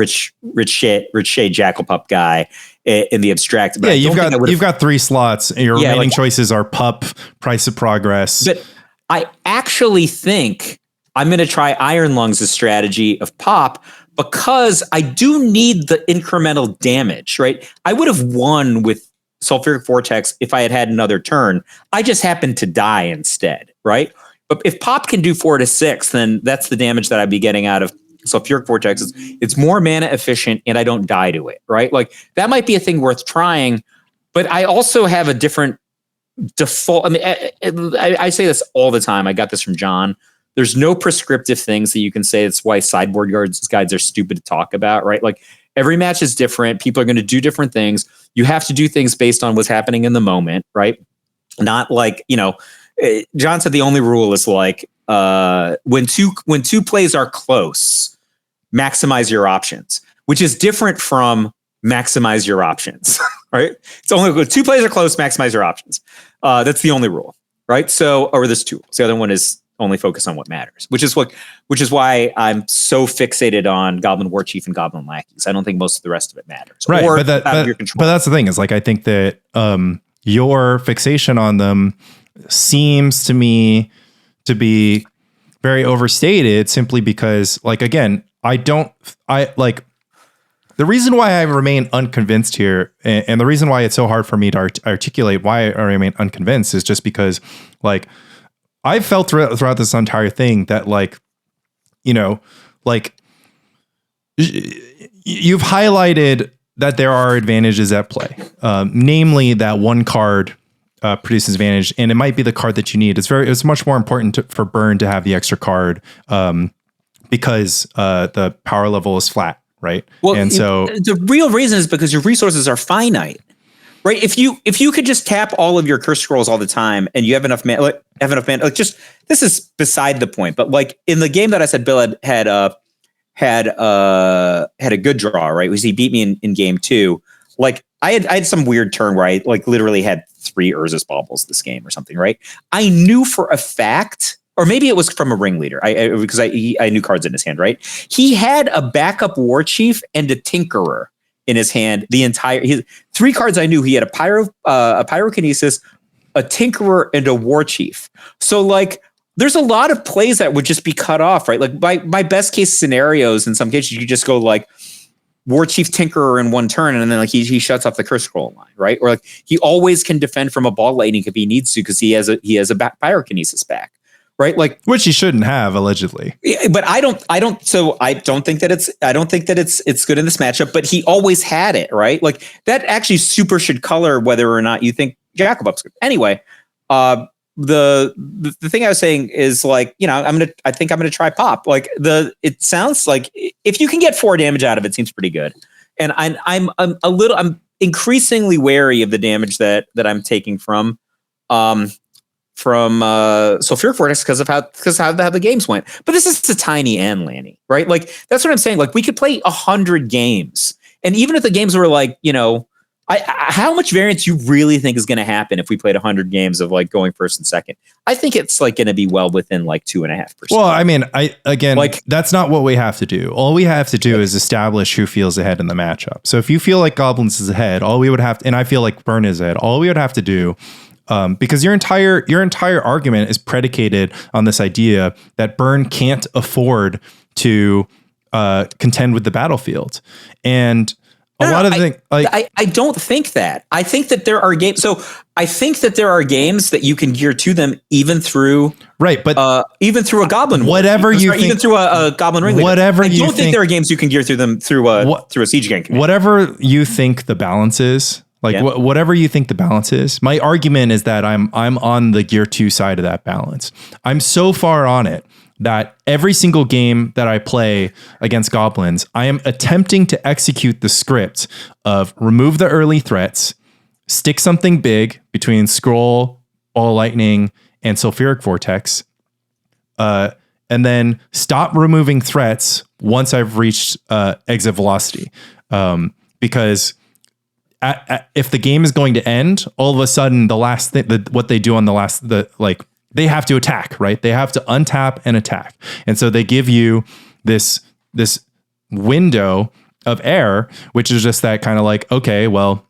Shade Jackal-Pup guy in the abstract. But yeah, you've got 3 slots. Your remaining choices are Pup, Price of Progress. But I actually think I'm going to try Iron Lungs' strategy of Pop because I do need the incremental damage, right? I would have won with Sulfuric Vortex if I had another turn. I just happened to die instead, right? But if Pop can do 4 to 6, then that's the damage that I'd be getting out of Sulfuric Vortex. It's more mana efficient and I don't die to it, right? Like that might be a thing worth trying, but I also have a different default. I mean, I say this all the time. I got this from John. There's no prescriptive things that you can say. That's why sideboard guides are stupid to talk about, right? Like every match is different. People are going to do different things. You have to do things based on what's happening in the moment, right? Not like, John said the only rule is like when two plays are close, maximize your options, which is different from maximize your options, right? It's only when 2 plays are close, maximize your options. That's the only rule, right? So, or there's 2 rules. The other one is only focus on what matters, which is why I'm so fixated on Goblin War Chief and Goblin Lackeys. I don't think most of the rest of it matters. Right, but that's the thing is like I think that your fixation on them seems to me to be very overstated simply because, like, again, the reason why I remain unconvinced here and the reason why it's so hard for me to articulate why I remain unconvinced is just because, like, I've felt throughout this entire thing that, like, you've highlighted that there are advantages at play, namely that one card produces advantage, and it might be the card that you need. It's much more important for Burn to have the extra card because the power level is flat, right? Well, and so the real reason is because your resources are finite, right? If you could just tap all of your curse scrolls all the time and you have enough mana, just this is beside the point. But like in the game that I said, Bill had a good draw, right? Because he beat me in game 2. Like I had some weird turn where I like literally had 3 Urza's Baubles this game or something, right? I knew for a fact, or maybe it was from a ringleader, because I knew cards in his hand, right? He had a backup War Chief and a Tinkerer in his hand. 3 cards I knew. He had a Pyrokinesis, a Tinkerer, and a War Chief. So like, there's a lot of plays that would just be cut off, right? Like my best case scenarios, in some cases, you just go like War Chief Tinkerer in one turn, and then like he shuts off the curse scroll line, right? Or like he always can defend from a ball lightning if he needs to because he has a Pyrokinesis back, right? Like which he shouldn't have allegedly. But I don't think that it's good in this matchup. But he always had it, right? Like that actually super should color whether or not you think Jackal-Pup's good. Anyway, the thing I was saying is like, I think I'm gonna try Pop. Like it sounds like if you can get 4 damage out of it, seems pretty good. And I'm increasingly wary of the damage that I'm taking from Sulfuric Vortex because of how the games went. But this is a tiny N, Lanny, right? Like that's what I'm saying. Like we could play 100 games, and even if the games were like, how much variance you really think is going to happen if we played 100 games of like going first and second? I think it's like going to be well within like 2.5%. Well, I mean, that's not what we have to do. All we have to do is establish who feels ahead in the matchup. So if you feel like Goblins is ahead, all we would have to, and I feel like Burn is ahead, all we would have to do, because your entire argument is predicated on this idea that Burn can't afford to contend with the battlefield. And a lot of the things, like, I don't think that. I think that there are games. So I think that there are games that you can gear to them even through even through a Goblin. Whatever you think, even through a Goblin ringleader. Whatever I don't think there are games you can gear through them through a Siege Gang command. Whatever you think the balance is, whatever you think the balance is. My argument is that I'm on the gear 2 side of that balance. I'm so far on it that every single game that I play against Goblins, I am attempting to execute the script of remove the early threats, stick something big between Scroll, Ball Lightning, and Sulfuric Vortex, and then stop removing threats once I've reached exit velocity. Because if the game is going to end, all of a sudden the last thing, what they do on they have to attack, right? They have to untap and attack. And so they give you this window of air, which is just that kind of like, okay, well,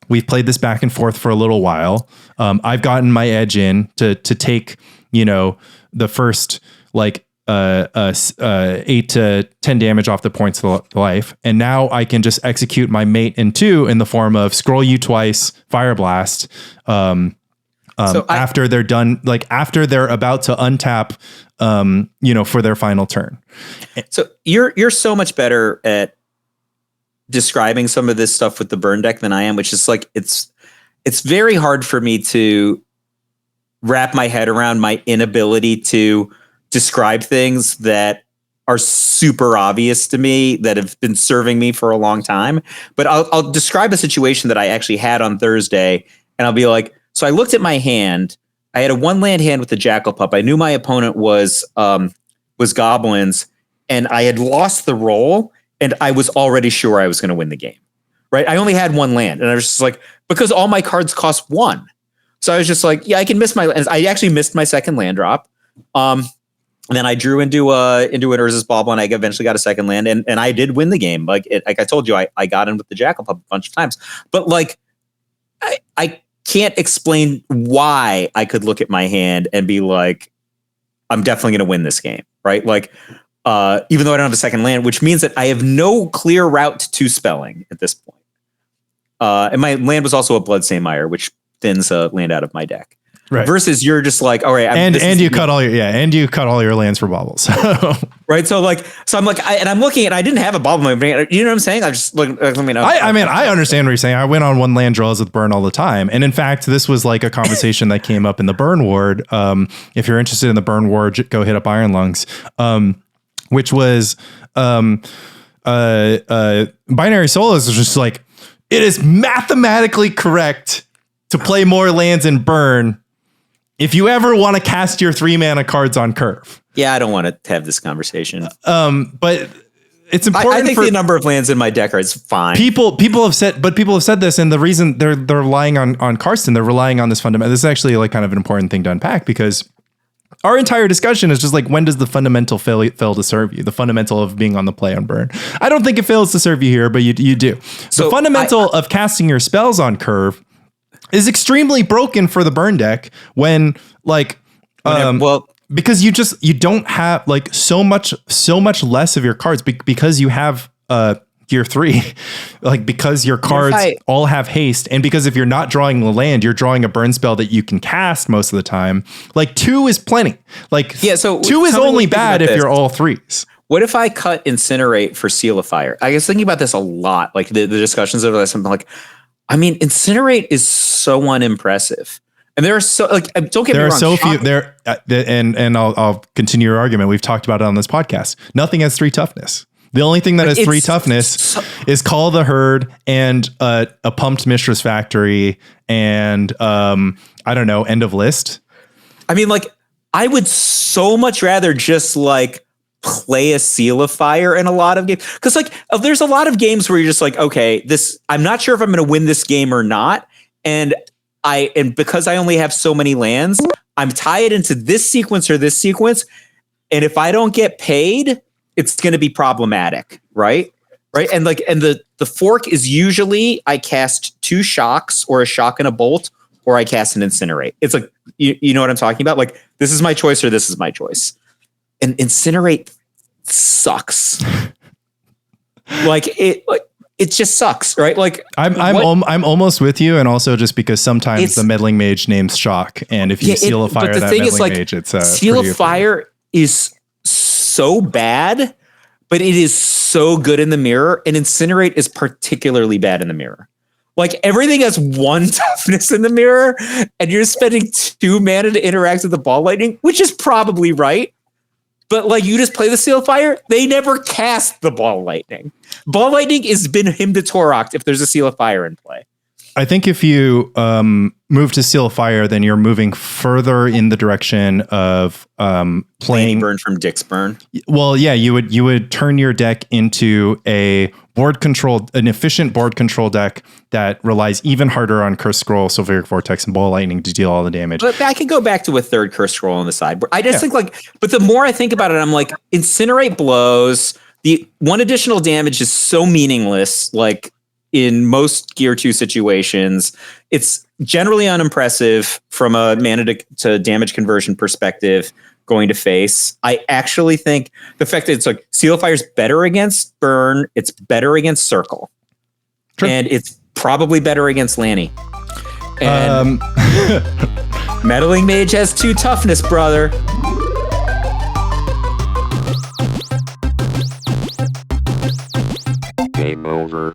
we've played this back and forth for a little while. I've gotten my edge in to take, the first like 8 to 10 damage off the points of life. And now I can just execute my mate in 2 in the form of scroll you twice, fire blast. After they're done, like after they're about to untap, for their final turn. So you're so much better at describing some of this stuff with the burn deck than I am, which is like, it's very hard for me to wrap my head around my inability to describe things that are super obvious to me that have been serving me for a long time. But I'll describe a situation that I actually had on Thursday, and I'll be like, so I looked at my hand. I had a 1-land hand with the Jackal Pup. I knew my opponent was Goblins, and I had lost the roll, and I was already sure I was going to win the game. Right? I only had 1 land, and I was just like, because all my cards cost 1. So I was just like, yeah, I can miss my. I actually missed my second land drop. And then I drew into an Urza's Bauble, and I eventually got a second land, and I did win the game. Like I told you, I got in with the Jackal Pup a bunch of times, but like I can't explain why I could look at my hand and be like, I'm definitely going to win this game, right? Like, even though I don't have a second land, which means that I have no clear route to spelling at this point. And my land was also a Bloodstained Mire, which thins a land out of my deck. Right. Versus you're just like, all right, you cut all your lands for baubles. Right. So I'm like, I'm looking at, I didn't have a bauble. You know what I'm saying? I just look, let me know. I understand what you're saying. I went on 1 land draws with burn all the time. And in fact, this was like a conversation that came up in the burn ward. If you're interested in the burn ward, go hit up Iron Lungs, which was, Binary Solos is just like, it is mathematically correct to play more lands in burn if you ever want to cast your 3-mana cards on curve. Yeah, I don't want to have this conversation. But it's important. I think the number of lands in my deck is fine. People have said this, and the reason they're relying on Karsten, they're relying on this fundamental. This is actually like kind of an important thing to unpack, because our entire discussion is just like, when does the fundamental fail to serve you? The fundamental of being on the play on burn. I don't think it fails to serve you here, but you do. So the fundamental of casting your spells on curve is extremely broken for the burn deck when because you don't have like so much less of your cards because you have gear 3, like because your cards all have haste, and because if you're not drawing the land, you're drawing a burn spell that you can cast most of the time. Like 2 is plenty. Like, yeah, so 2 is only bad if you're all 3s. What if I cut Incinerate for Seal of Fire? I was thinking about this a lot, like the discussions over this. I'm like, I mean, Incinerate is so unimpressive. And there are so like, don't get me wrong. There are so few there, and I'll continue your argument. We've talked about it on this podcast. Nothing has 3 toughness. The only thing that has 3 toughness is Call the Herd and a pumped Mistress Factory and I don't know, End of List. I mean, like, I would so much rather just like play a Seal of Fire in a lot of games, because like there's a lot of games where you're just like, okay, I'm not sure if I'm going to win this game or not, and because I only have so many lands, I'm tied into this sequence or this sequence, and if I don't get paid, it's going to be problematic, right? And the fork is usually I cast 2 shocks or a shock and a bolt, or I cast an Incinerate. It's like, you know what I'm talking about? Like, this is my choice or this is my choice. And Incinerate sucks. It just sucks, right? Like I'm almost with you, and also just because sometimes the Meddling Mage names shock, and if you Seal of Fire that Meddling Mage, it's Seal of Fire is so bad, but it is so good in the mirror, and Incinerate is particularly bad in the mirror. Like, everything has 1 toughness in the mirror, and you're spending 2 mana to interact with the Ball Lightning, which is probably right. But like, you just play the Seal of Fire, they never cast the Ball Lightning. Ball Lightning has been him to Torok if there's a Seal of Fire in play. I think if you move to Seal of Fire, then you're moving further in the direction of playing Burn from Dick's Burn. Well, yeah, you would turn your deck into an efficient board control deck that relies even harder on Curse Scroll, Sulfuric Vortex, and Ball Lightning to deal all the damage. But I could go back to a 3rd Curse Scroll on the side. I just think but the more I think about it, I'm like, Incinerate blows. the one additional damage is so meaningless, like in most Gear 2 situations. It's generally unimpressive from a mana to damage conversion perspective going to face. I actually think the fact that it's like Seal of Fire is better against burn, it's better against circle. True. And it's probably better against Lanny. And Meddling Mage has 2 toughness, brother. Game over.